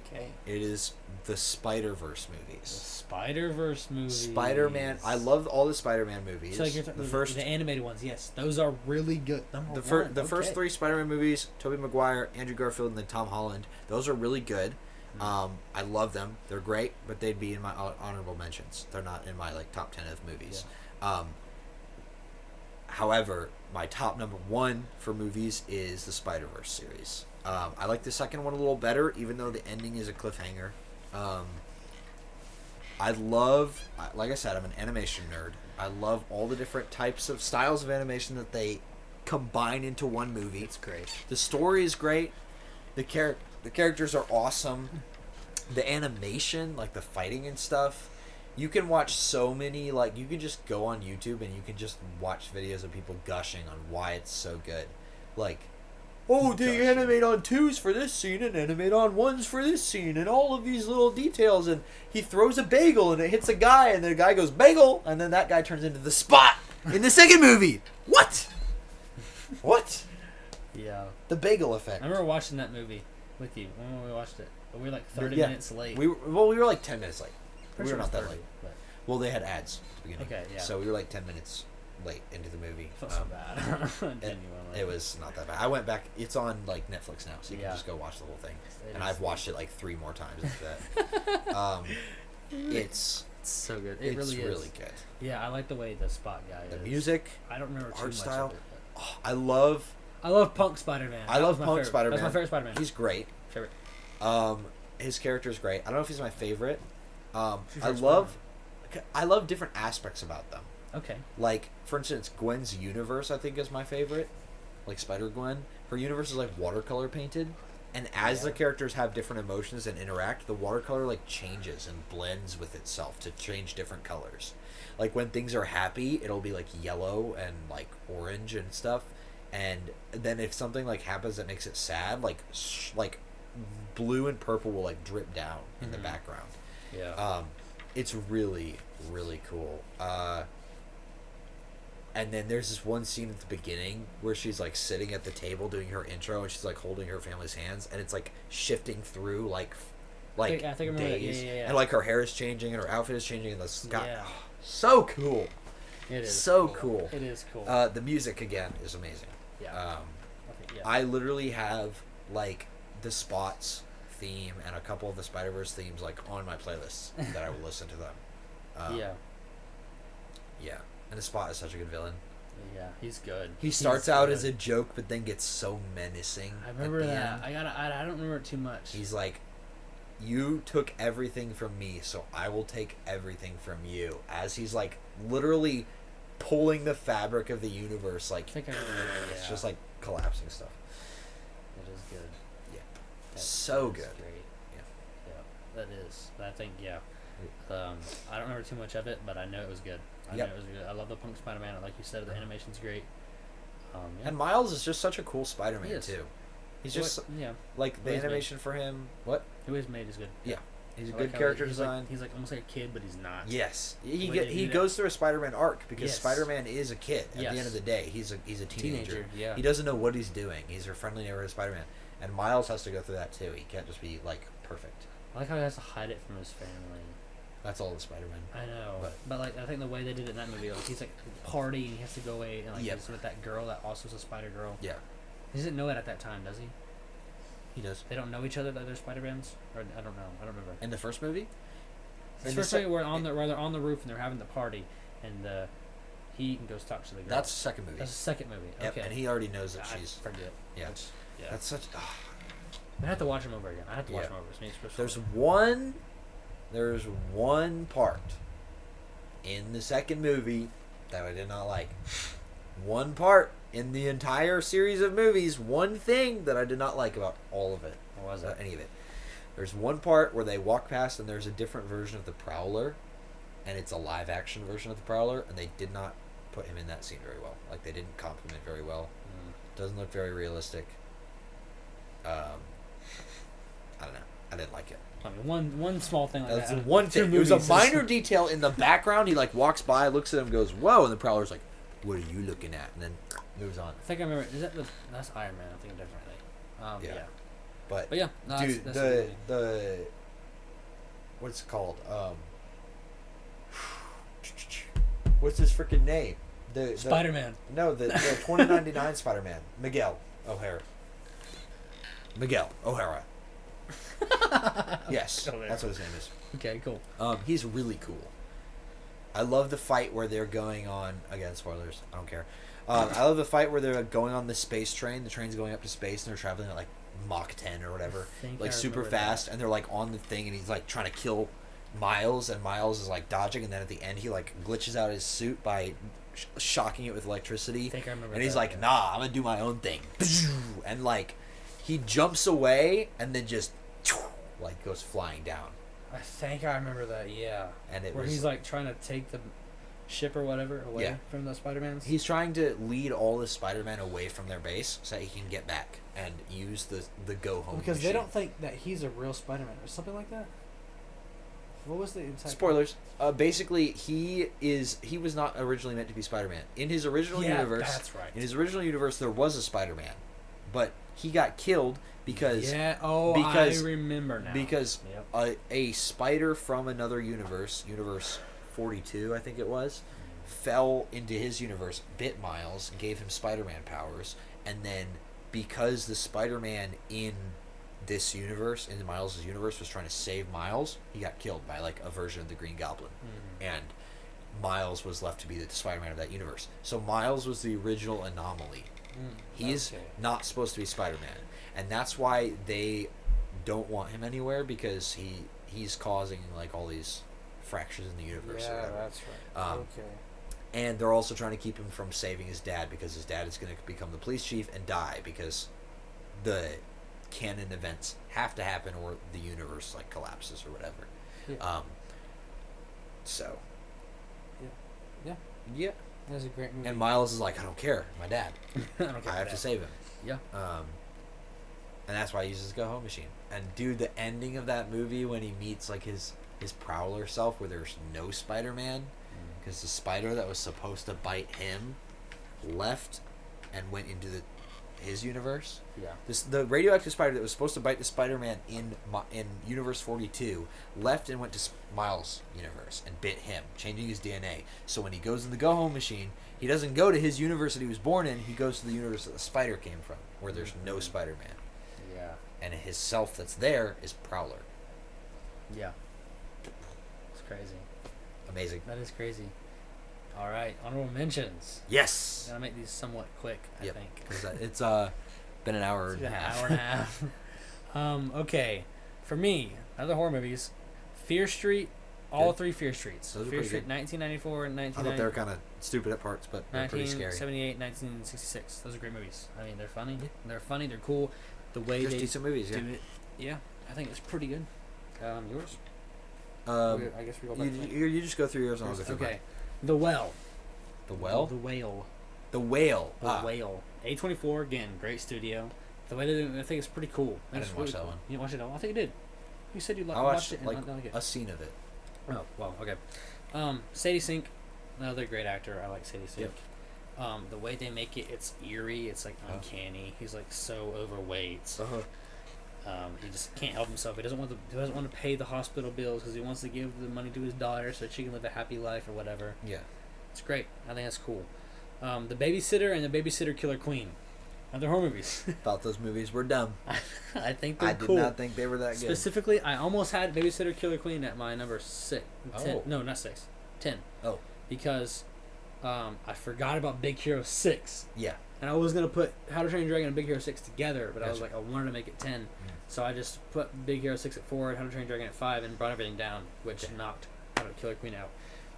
Okay. It is the Spider-Verse The movies. Spider-Verse movies. Spider-Man. I love all the Spider-Man movies. So like you're the animated ones, yes, those are really good. Number one, The first okay. 3 Spider-Man movies, Tobey Maguire, Andrew Garfield, and then Tom Holland, those are really good. I love them. They're great, but they'd be in my honorable mentions. They're not in my like top 10 of movies. However, my top number 1 for movies is the Spider-Verse series. I like the second one a little better, even though the ending is a cliffhanger. I love, like I said, I'm an animation nerd. I love all the different types of styles of animation that they combine into one movie. It's great. The story is great. The characters are awesome. The animation, like the fighting and stuff. You can watch so many, like, you can just go on YouTube and you can just watch videos of people gushing on why it's so good. Like, oh, they Gotcha. animate on 2s for this scene and animate on 1s for this scene and all of these little details. And he throws a bagel and it hits a guy and the guy goes, bagel! And then that guy turns into the Spot in the second movie. What? What? Yeah. The bagel effect. I remember watching that movie with you when we watched it. But we were like 30 Yeah. minutes late. We were like 10 minutes late. Pretty We were sure not it was that 30, late. but Well, they had ads at the beginning. Okay, yeah. So we were like 10 minutes late into the movie. I felt so bad. Genuinely. It was not that bad. I went back. It's on like Netflix now, so you Yeah. can just go watch the whole thing. It And is- I've watched it like 3 more times after that. It's It's so good. It it's really is. really good. Yeah, I like the way the Spot guy The is. music, I don't remember too art much style. of it. But I love. I love Punk Spider-Man. I That love was my Punk favorite. Spider-Man. That's my favorite Spider-Man. He's great. favorite. His character is great. I don't know if he's my favorite. Who's I your love different aspects about them. Okay. Like, for instance, Gwen's universe, I think, is my favorite. Like, Spider-Gwen. Her universe is, like, watercolor painted. And as the characters have different emotions and interact, the watercolor, like, changes and blends with itself to change different colors. Like, when things are happy, it'll be, like, yellow and, like, orange and stuff. And then if something, like, happens that makes it sad, like blue and purple will, like, drip down in the background. Yeah. It's really, really cool. And then there's this one scene at the beginning where she's like sitting at the table doing her intro and she's like holding her family's hands and it's like shifting through like I think I remember that. days. Yeah. And like her hair is changing and her outfit is changing and the sky. Yeah. So cool. It is So cool. It is cool. The music again is amazing. yeah. Yeah. I literally have like the Spot's theme and a couple of the Spider-Verse themes like on my playlists that I will listen to them. Yeah. Yeah. And the Spot is such a good villain. Yeah. He's good. He starts out as a joke, but then gets so menacing. I remember at the that. end. I don't remember it too much. He's like, you took everything from me, so I will take everything from you. As he's like literally pulling the fabric of the universe, like I think I remember that. it's Yeah. just like collapsing stuff. It is good. Yeah. That So is good. Great. Yeah. Yeah. That is. I think. Yeah. I don't remember too much of it, but I know it was good. I Yep. know it was good. I love the Punk Spider-Man. Like you said, the animation's great. Yeah. And Miles is just such a cool He Spider-Man is. too. He's just yeah. like the Who is animation for him. What? Who is made is good. Yeah. He's a I good like how character he's design. Like, he's like almost like a kid, but he's not. Yes, Wait, he did he do goes through a Spider-Man arc because Yes. Spider-Man is a kid. At the Yes. end of the day, he's a teenager. Yeah. He doesn't know what he's doing. He's a friendly neighborhood Spider-Man, and Miles has to go through that too. He can't just be like perfect. I like how he has to hide it from his family. That's all the Spider-Man. I know, But- but like I think the way they did it in that movie, like he's like party and he has to go away and like Yep. he's with that girl that also is a Spider Girl. Yeah, He doesn't know it at that time, does he? he does. They don't know each other that they're Spider-Mans, or I don't know. I don't remember. In the first movie, It's in the first sec- movie where they're on the roof and they're having the party, and he goes talk to the girl. that's the second movie. That's the second movie. Yep, Okay. and he already knows that I she's. forget. Yeah, Yeah. that's such. I have to watch them over again. I have to watch Yeah. them over. It's me, it's There's one part in the second movie that I did not like. One part in the entire series of movies, one thing that I did not like about all of it. What was it? Any of it. There's one part where they walk past and there's a different version of the Prowler, and it's a live action version of the Prowler, and they did not put him in that scene very well. Like, they didn't compliment very well. Doesn't look very realistic. I don't know. I didn't like it. I mean, one small thing like That's that. the one Two thing. It was a movies is- minor detail in the background. He like walks by, looks at him, goes, "Whoa!" And the Prowler's like, "What are you looking at?" And then moves on. I think I remember. Is that that's Iron Man? I'm thinking differently. Yeah. Yeah. But But yeah, no, dude, that's a good movie. the what's it called? What's his freaking name? The Spider-Man. No, the 2099 Spider-Man, Miguel O'Hara. Miguel O'Hara. Yes, O'Hara. that's what his name is. Okay, cool. He's really cool. I love the fight where they're going on. Again, spoilers. I don't care. I love the fight where they're going on the space train. The train's going up to space, and they're traveling at like Mach 10 or whatever, think like I super remember fast. that. And they're like on the thing, and he's like trying to kill Miles, and Miles is like dodging. And then at the end, he like glitches out his suit by shocking it with electricity. I think I remember And he's that, like, yeah. "Nah, I'm gonna do my own thing." And like, he jumps away, and then just like goes flying down. I think I remember that. Yeah. And it Where was he's like trying to take the ship or whatever away from the Spider-Mans. He's trying to lead all the Spider-Man away from their base so that he can get back and use the go home. Because they don't think that he's a real Spider-Man or something like that. What was the exact... Spoilers. Basically, he was not originally meant to be Spider-Man. In his original universe, that's right. In his original universe, there was a Spider-Man, but he got killed because I remember now. Because a spider from another universe, Universe 42, I think it was, fell into his universe, bit Miles, gave him Spider-Man powers, and then because the Spider-Man in this universe, in Miles' universe, was trying to save Miles, he got killed by like a version of the Green Goblin. And Miles was left to be the Spider-Man of that universe. So Miles was the original anomaly. He's not supposed to be Spider-Man. And that's why they don't want him anywhere, because he's causing like all these fractures in the universe. Yeah, that's right. And they're also trying to keep him from saving his dad, because his dad is going to become the police chief and die, because the canon events have to happen or the universe like collapses or whatever. So yeah, that's a great movie. and Miles is like, I don't care, my dad. I have to save him. And that's why he uses his go home machine. And dude, the ending of that movie when he meets like his Prowler self, where there's no Spider-Man, because the spider that was supposed to bite him left and went into his universe. The radioactive spider that was supposed to bite the Spider-Man in Universe 42 left and went to Miles' universe and bit him, changing his DNA. So when he goes in the go home machine, he doesn't go to his universe that he was born in. He goes to the universe that the spider came from, where there's no Spider-Man. And his self that's there is Prowler. It's crazy. Amazing. That is crazy. All right, honorable mentions. Yes. Gotta make these somewhat quick, I think. It's been an hour and a half. Hour and a half. Okay, for me, other horror movies, Fear Street, all three Fear Streets. Those are Fear pretty Street, good. 1994 and I thought they were kind of stupid at parts, but they're pretty scary. 1978, 1966. Those are great movies. I mean, they're funny. They're funny. They're cool. The way Just they decent movies, do it. Yeah, I think it's pretty good. Yours? I guess we go back to you just go through yours and I'll go through mine. Okay. The Well. The Well? The Whale. The Whale. The Whale. A24, again, great studio. The way they do it, I think it's pretty cool. I didn't watch that one. You didn't watch it at all? I think you did. You said you I watched it like and not like it. a scene of it. Oh, well, okay. Sadie Sink, another great actor. I like Sadie Sink. The way they make it, it's eerie. It's like uncanny. He's like so overweight. He just can't help himself. He doesn't want to pay the hospital bills because he wants to give the money to his daughter so she can live a happy life or whatever. Yeah. It's great. I think that's cool. The Babysitter and The Babysitter Killer Queen. Other horror movies. Thought those movies were dumb. I think they're I cool. did not think they were that good. Specifically, I almost had Babysitter Killer Queen at my number 6. 10. Oh. No, not 6. 10. Oh. Because I forgot about Big Hero 6. Yeah. And I was going to put How to Train Your Dragon and Big Hero 6 together, but I was Gotcha. like, I wanted to make it 10. So I just put Big Hero 6 at 4 and How to Train Your Dragon at 5 and brought everything down, which knocked Killer Queen out.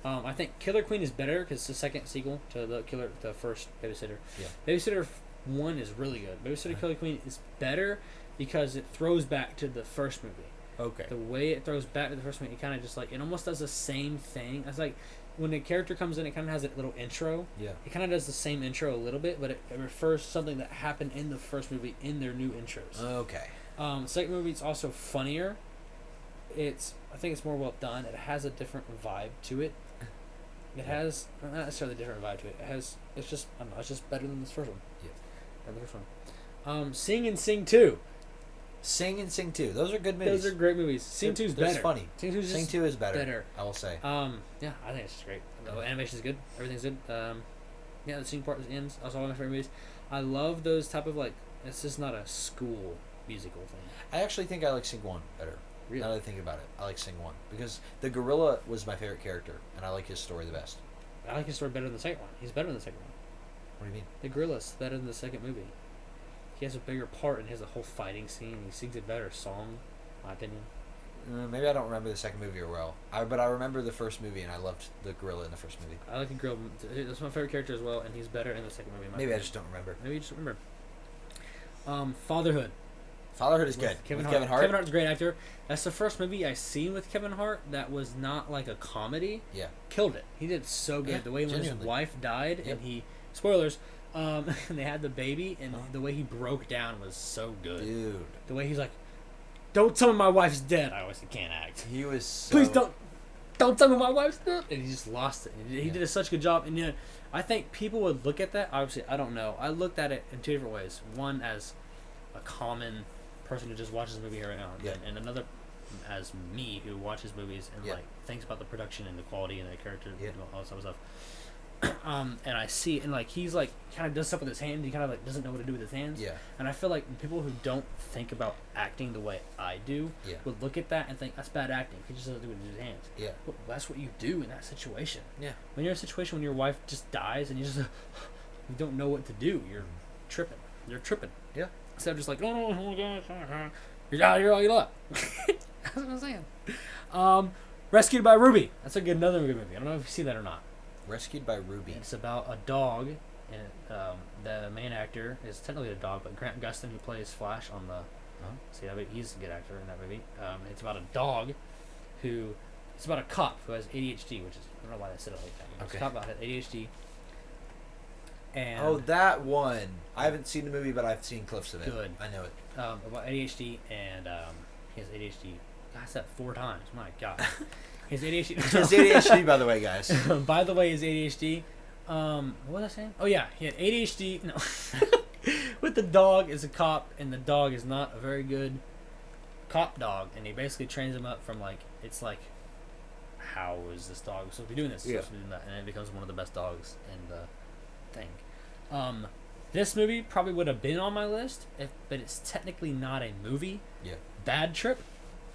I think Killer Queen is better because it's the second sequel to the first Babysitter. Yeah. Babysitter 1 is really good. Babysitter Killer Queen is better because it throws back to the first movie. Okay. The way it throws back to the first movie, it kind of just like, it almost does the same thing. It's like when a character comes in, it kind of has a little intro. Yeah. It kind of does the same intro a little bit, but it refers to something that happened in the first movie in their new intros. Okay. Second movie is also funnier. I think it's more well done. It has a different vibe to it. It has not necessarily a different vibe to it. It's just I don't know. It's just better than this first one. Yeah. Than the first one. Sing and Sing 2. Sing and Sing 2. Those are good movies. Those are great movies. Sing 2 is better. It's funny. Sing 2 is Sing 2 is better. I will say. Yeah, I think it's just great. The animation is good. Everything's good. Yeah, the sing part ends. That's all my favorite movies. I love those type of like. It's just not a school musical thing. I actually think I like Sing 1 better. Really? Now that I think about it, I like Sing 1 because the gorilla was my favorite character, and I like his story the best. I like his story better than the second one. He's better than the second one. What do you mean? The gorilla's better than the second movie. He has a bigger part and he has a whole fighting scene. He sings a better song, in my opinion. Maybe I don't remember the second movie well. But I remember the first movie, and I loved the gorilla in the first movie. I like the gorilla. That's my favorite character as well, and he's better in the second movie. Maybe I just don't remember. Maybe you just remember. Fatherhood. Fatherhood is good. Kevin With Hart. Kevin Hart. Kevin Hart's a great actor. That's the first movie I seen with Kevin Hart that was not like a comedy. Yeah. Killed it. He did so good. Yeah, The way when his genuinely. wife died Yep. and he spoilers, and they had the baby and the way he broke down was so good. Dude. The way he's like, "Don't tell me my wife's dead." I obviously can't act. He was so... Please don't tell me my wife's dead. And he just lost it. He Yeah. did such a good job. And I think people would look at that. Obviously, I don't know. I looked at it in two different ways. One as a common person who just watches a movie every now and then, and another as me who watches movies and like thinks about the production and the quality and the character and all that sort of stuff. And I see, and like he's like kind of does stuff with his hands. He kind of like doesn't know what to do with his hands. Yeah. And I feel like people who don't think about acting the way I do would look at that and think that's bad acting. He just doesn't do it with his hands. Yeah. But that's what you do in that situation. Yeah. When you're in a situation when your wife just dies and you just you don't know what to do, you're tripping. You're tripping. Yeah. Instead of just like, oh my gosh, you're out here all you love. That's what I'm saying. Rescued by Ruby. That's a good another good movie. I don't know if you see that or not. Rescued by Ruby. It's about a dog, and the main actor is technically a dog, but Grant Gustin, who plays Flash on the, see that he's a good actor in that movie. It's about a dog, it's about a cop who has ADHD, which is I don't know why they said it like that. It's a cop about ADHD. And that one. I haven't seen the movie, but I've seen clips of it. Good. I know it. About ADHD, and he has ADHD. I said 4 times. My God. His ADHD. His ADHD, by the way, guys. By the way, his ADHD. What was I saying? Oh yeah, he had ADHD. No, with the dog is a cop, and the dog is not a very good cop dog, and he basically trains him up from like it's like, how is this dog supposed to be doing this? Supposed to be doing that, and it becomes one of the best dogs in the thing. This movie probably would have been on my list, but it's technically not a movie. Yeah. Bad Trip.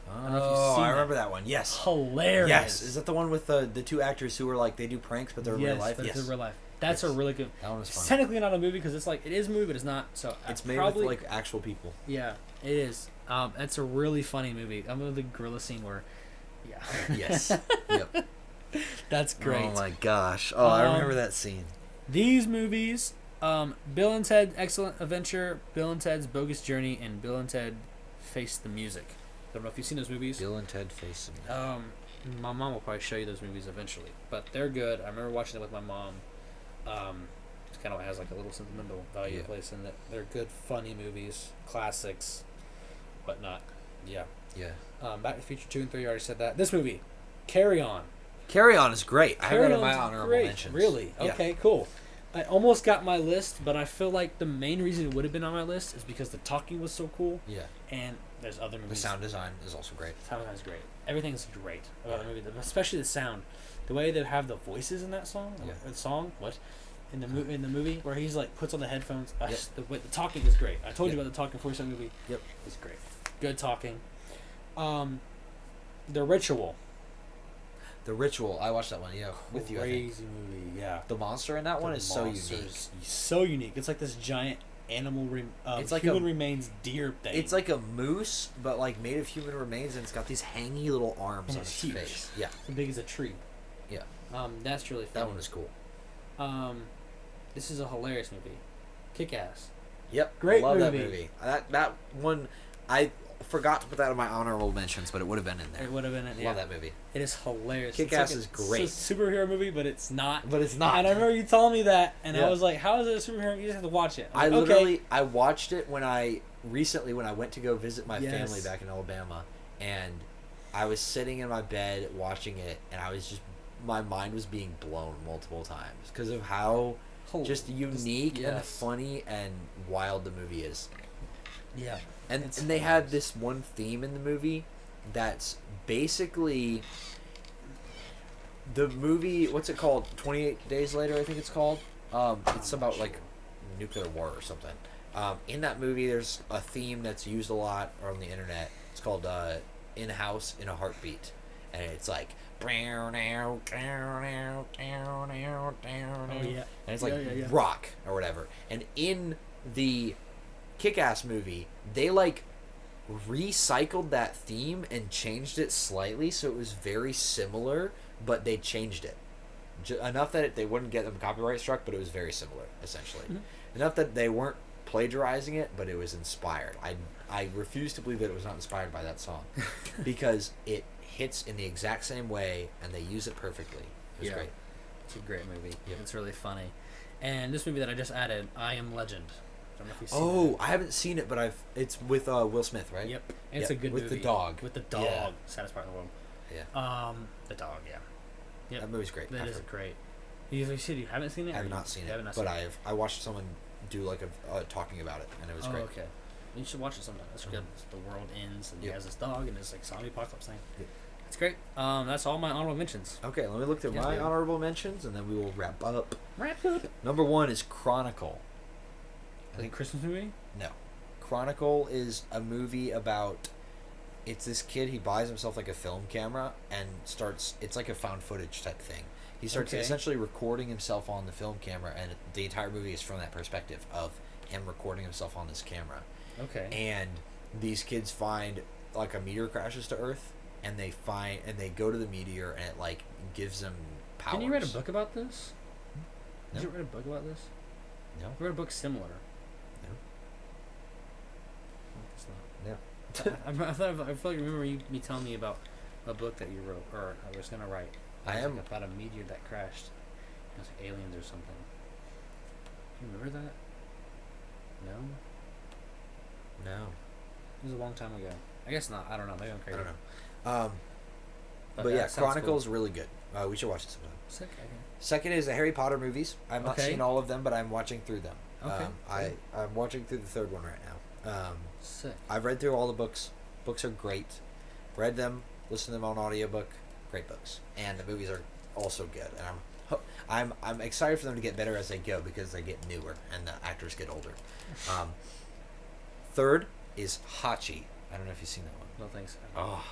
Oh, I remember that one. Yes. Hilarious. Yes. Is that the one with the 2 actors who were like they do pranks, but they're in real life? But it's in real life. That's a really good. That one was fun. It's technically not a movie because it's like it is a movie, but it's not. So it's made probably, with like actual people. Yeah, it is. It's a really funny movie. I'm the gorilla scene where, yeah. Yes. Yep. That's great. Oh my gosh. Oh, I remember that scene. These movies, Bill and Ted Excellent Adventure, Bill and Ted's Bogus Journey, and Bill and Ted Face the Music. I don't know if you've seen those movies. Bill and Ted Face the Music. My mom will probably show you those movies eventually, but they're good. I remember watching it with my mom. It kind of has like a little sentimental value place in it. They're good, funny movies, classics, whatnot. Yeah. Yeah. Back to the Future 2 and 3. I already said that. This movie, Carry On. Carry On is great. I have it in my On's honorable great. mentions. Really? Yeah. Okay, cool. I almost got my list, but I feel like the main reason it would have been on my list is because the talking was so cool. Yeah. And there's other movies. The sound design is also great. Sound design is great. Everything's great about the movie, especially the sound. The way they have the voices in that song. Yeah. The song, what? In the movie where he's like puts on the headphones. Yep. The talking is great. I told you about the talking 47 movie. Yep. It's great. Good talking. The Ritual. The Ritual. I watched that one. Yeah, with you. I think. Crazy movie. Yeah. The monster in that one is so unique. So unique. It's like this giant animal. It's like human remains deer thing. It's like a moose, but like made of human remains, and it's got these hangy little arms And on it's its huge. face. Yeah. as big as a tree. Yeah. That's really fun. That one is cool. This is a hilarious movie. Kick-Ass. Yep. Great I love movie. that movie. That one, I forgot to put that in my honorable mentions, but it would have been in there. It would have been it. Yeah. Love that movie. It is hilarious. Kick-Ass It's is great. It's a superhero movie, but it's not. But it's not. And I remember you telling me that, and Yeah. I was like, "How is it a superhero? You just have to watch it." I I'm like, literally I watched it when I went to go visit my Yes. family back in Alabama, and I was sitting in my bed watching it, and my mind was being blown multiple times because of how just unique and funny and wild the movie is. Yeah. And they had this one theme in the movie that's basically the movie, what's it called? 28 Days Later, I think it's called. It's about like nuclear war or something. In that movie, there's a theme that's used a lot on the internet. It's called In House in a Heartbeat. And it's like... Oh, yeah. And it's like Yeah. rock or whatever. And in the Kick-Ass movie, they like recycled that theme and changed it slightly so it was very similar, but they changed it enough that they wouldn't get them copyright struck, but it was very similar essentially. Enough that they weren't plagiarizing it, but it was inspired. I refuse to believe that it was not inspired by that song because it hits in the exact same way and they use it perfectly. It was great. It's a great movie. Yep. It's really funny. And this movie that I just added, I Am Legend. I don't know if you've seen it. I haven't seen it, but it's with Will Smith, right? Yep. It's a good movie. With the dog. With the dog. Yeah. Saddest part in the world. Yeah. The dog, yeah. Yep. That movie's great. That is great. You said you haven't seen it? I have not seen it, but I watched someone do like a talking about it, and it was great. Okay. You should watch it sometime. It's good. The world ends, and he Yep. has this dog, and it's like zombie apocalypse thing. Yep. It's great. That's all my honorable mentions. Okay, let me look through Yeah, my dude. honorable mentions, and then we will wrap up. Wrap up. Number 1 is Chronicle. I The think Christmas movie? no. Chronicle is a movie about. It's this kid. He buys himself like a film camera and starts. It's like a found footage type thing. He starts essentially recording himself on the film camera, and the entire movie is from that perspective of him recording himself on this camera. Okay. And these kids find like a meteor crashes to Earth, and they go to the meteor, and it like gives them powers. Didn't you write a book about this? No. Did you write a book about this? No. I wrote a book similar. No. It's not. No. I feel like I remember me telling me about a book that you wrote, or I was gonna write. I It was am. like about a meteor that crashed. It was like aliens or something. Do you remember that? No. No. It was a long time ago. I guess not. I don't know. Maybe I'm I crazy. don't know. But that yeah, sounds Chronicle's cool. really good. We should watch it sometime. Sick. Okay. Second is the Harry Potter movies. I've not Okay. seen all of them, but I'm watching through them. Okay, I'm watching through the third one right now. Sick. I've read through all the books. Books are great. Read them, listened to them on audiobook. Great books, and the movies are also good. And I'm excited for them to get better as they go because they get newer and the actors get older. Third is Hachi. I don't know if you've seen that one. No thanks. Oh.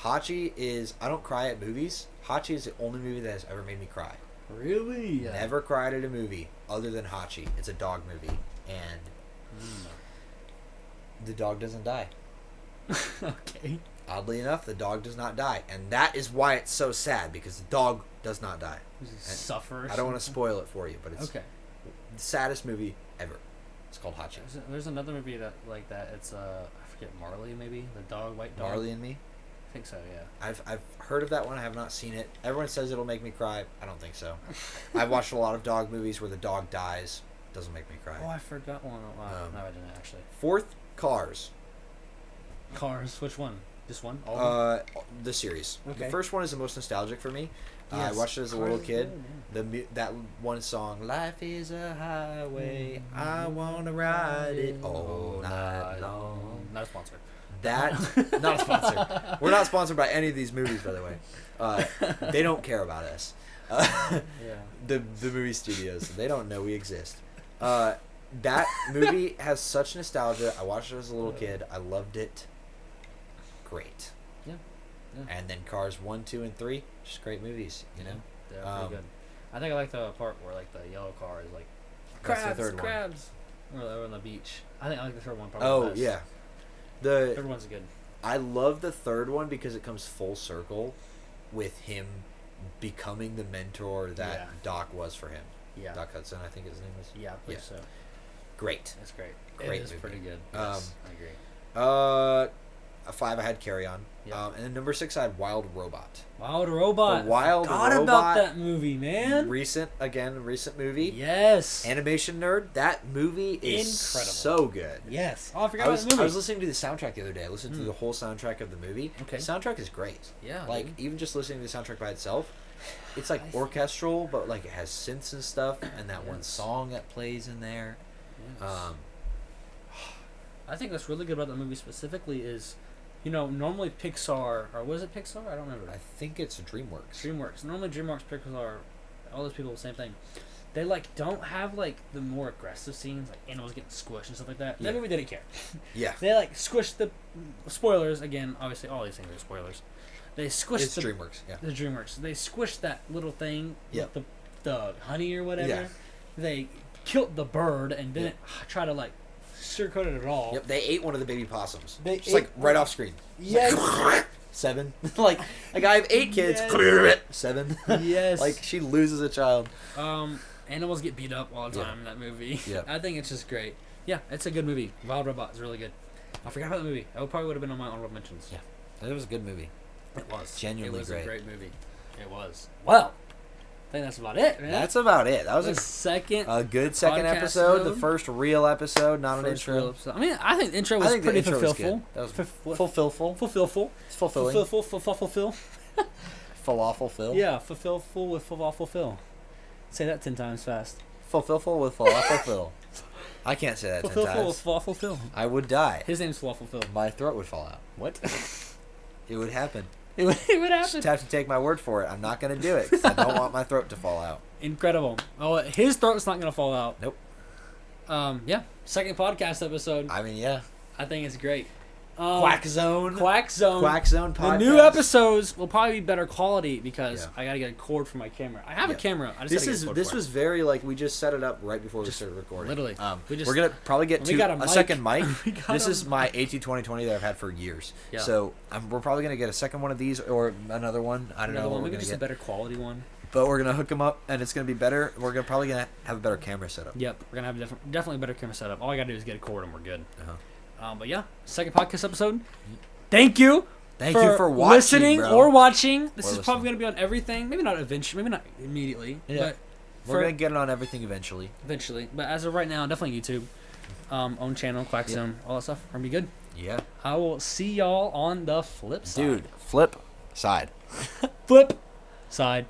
Hachi is. I don't cry at movies. Hachi is the only movie that has ever made me cry. Really? Never cried at a movie other than Hachi. It's a dog movie, and the dog doesn't die. Okay. Oddly enough, the dog does not die, and that is why it's so sad because the dog does not die. Does he suffer? I don't want to spoil it for you, but it's Okay. the saddest movie ever. It's called Hachi. There's another movie that like that. It's I forget, Marley maybe, the dog, white dog. Marley and Me. I think so. Yeah. I've heard of that one. I have not seen it. Everyone says it'll make me cry. I don't think so. I've watched a lot of dog movies where the dog dies. Doesn't make me cry. Oh, I forgot one. No, I didn't actually. Fourth, Cars. Cars. Which one? This one? All of them? The series. Okay. The first one is the most nostalgic for me. I Yes. watched it as a Cars little is kid. good, That one song, "Life is a highway, I wanna ride it all night long." Not a sponsor. That not a sponsor. We're not sponsored by any of these movies, by the way. They don't care about us. Yeah. The movie studios, they don't know we exist. That movie has such nostalgia. I watched it as a little kid. I loved it. Great. Yeah. And then Cars 1, 2, and 3, just great movies, you know. They're pretty good. I think I like the part where like the yellow car is like That's the third one. crabs. Or on the beach. I think I like the third one probably. Oh the best. yeah, Third one's good. I love the third one because it comes full circle with him becoming the mentor that Yeah. Doc was for him. Yeah. Doc Hudson, I think his name is. Yeah, I believe so. Great. It's great. Great It is movie. pretty good. Yes, I agree. A 5 I had Carry On. Yeah. And then number 6 I had Wild Robot. Wild Robot. The Wild Forgot Robot. about that movie, man. Recent movie. Yes. Animation nerd. That movie is Incredible. so good. Yes. Oh, I forgot I about was, the movie. I was listening to the soundtrack the other day. I listened to the whole soundtrack of the movie. Okay. The soundtrack is great. Yeah, Like, dude. even just listening to the soundtrack by itself, it's like orchestral, but like it has synths and stuff, and that one Yes. song that plays in there. Yes. I think what's really good about the movie specifically is, normally Pixar, or was it Pixar? I don't remember. I think it's DreamWorks. DreamWorks. Normally DreamWorks, Pixar, all those people, same thing. They don't have the more aggressive scenes, like animals getting squished and stuff like that. Yeah. That movie didn't care. Yeah. They squished the spoilers again. Obviously, all these things are spoilers. They squished It's DreamWorks, yeah. the DreamWorks. They squished that little thing Yep. with the honey or whatever. Yeah. They killed the bird and didn't try to sugarcoat it at all. Yep, they ate one of the baby possums. They Just like ate right one- off screen. Yes. 7. like I have 8 kids. Yes. 7. Yes. Like she loses a child. Animals get beat up all the time in that movie. Yep. I think it's just great. Yeah, it's a good movie. Wild Robot is really good. I forgot about the movie. That probably would have been on my honorable mentions. Yeah, it was a good movie. It was. Genuinely It was great. a great movie. It was. Well, I think that's about it, man. That's about it. That was a good second podcast episode. The episode. first real episode, not an First intro. real episode. I mean, I think the intro was think the pretty intro was fulfillful. good. That was Fulfillful. It's fulfilling. Fulfill. Falafel Phil. Yeah, fulfill with fulfill. Say that 10 times fast. Fulfillful with falafel Phil. I can't say that 10 Fulfill times. with falafel Phil. I would die. His name's Falafel Phil. My throat would fall out. What? It would happen. It would Just happen. have to take my word for it. I'm not going to do it 'cause I don't want my throat to fall out. Incredible. Oh, his throat's not gonna fall out. Nope. Yeah. Second podcast episode. I mean, yeah. I think it's great. Quack Zone. Quack Zone. Quack Zone podcast. The new episodes will probably be better quality because Yeah. I gotta get a cord for my camera. I have a camera. I just This gotta get a cord this for was very like we just set it up right before we Just started recording. literally. We're gonna probably get we got a a mic. second mic. We got This a is my AT2020 that I've had for years. Yeah. So we're probably gonna get a second one of these or another one. I don't know. Another What one, we're maybe gonna just get. a better quality one. But we're gonna hook them up, and it's gonna be better. We're probably gonna have a better camera setup. Yep, we're gonna have definitely a better camera setup. All I gotta do is get a cord and we're good. Uh-huh. But yeah, second podcast episode. Thank you. Thank you for watching, listening bro. or watching. This Or is probably gonna be on everything. Maybe not eventually. Maybe not immediately. Yeah. But We're gonna get it on everything eventually. eventually. But as of right now, definitely YouTube, own channel, Quack Zone, all that stuff. We're gonna be good. Yeah. I will see y'all on the flip side. Dude, flip side. Flip side.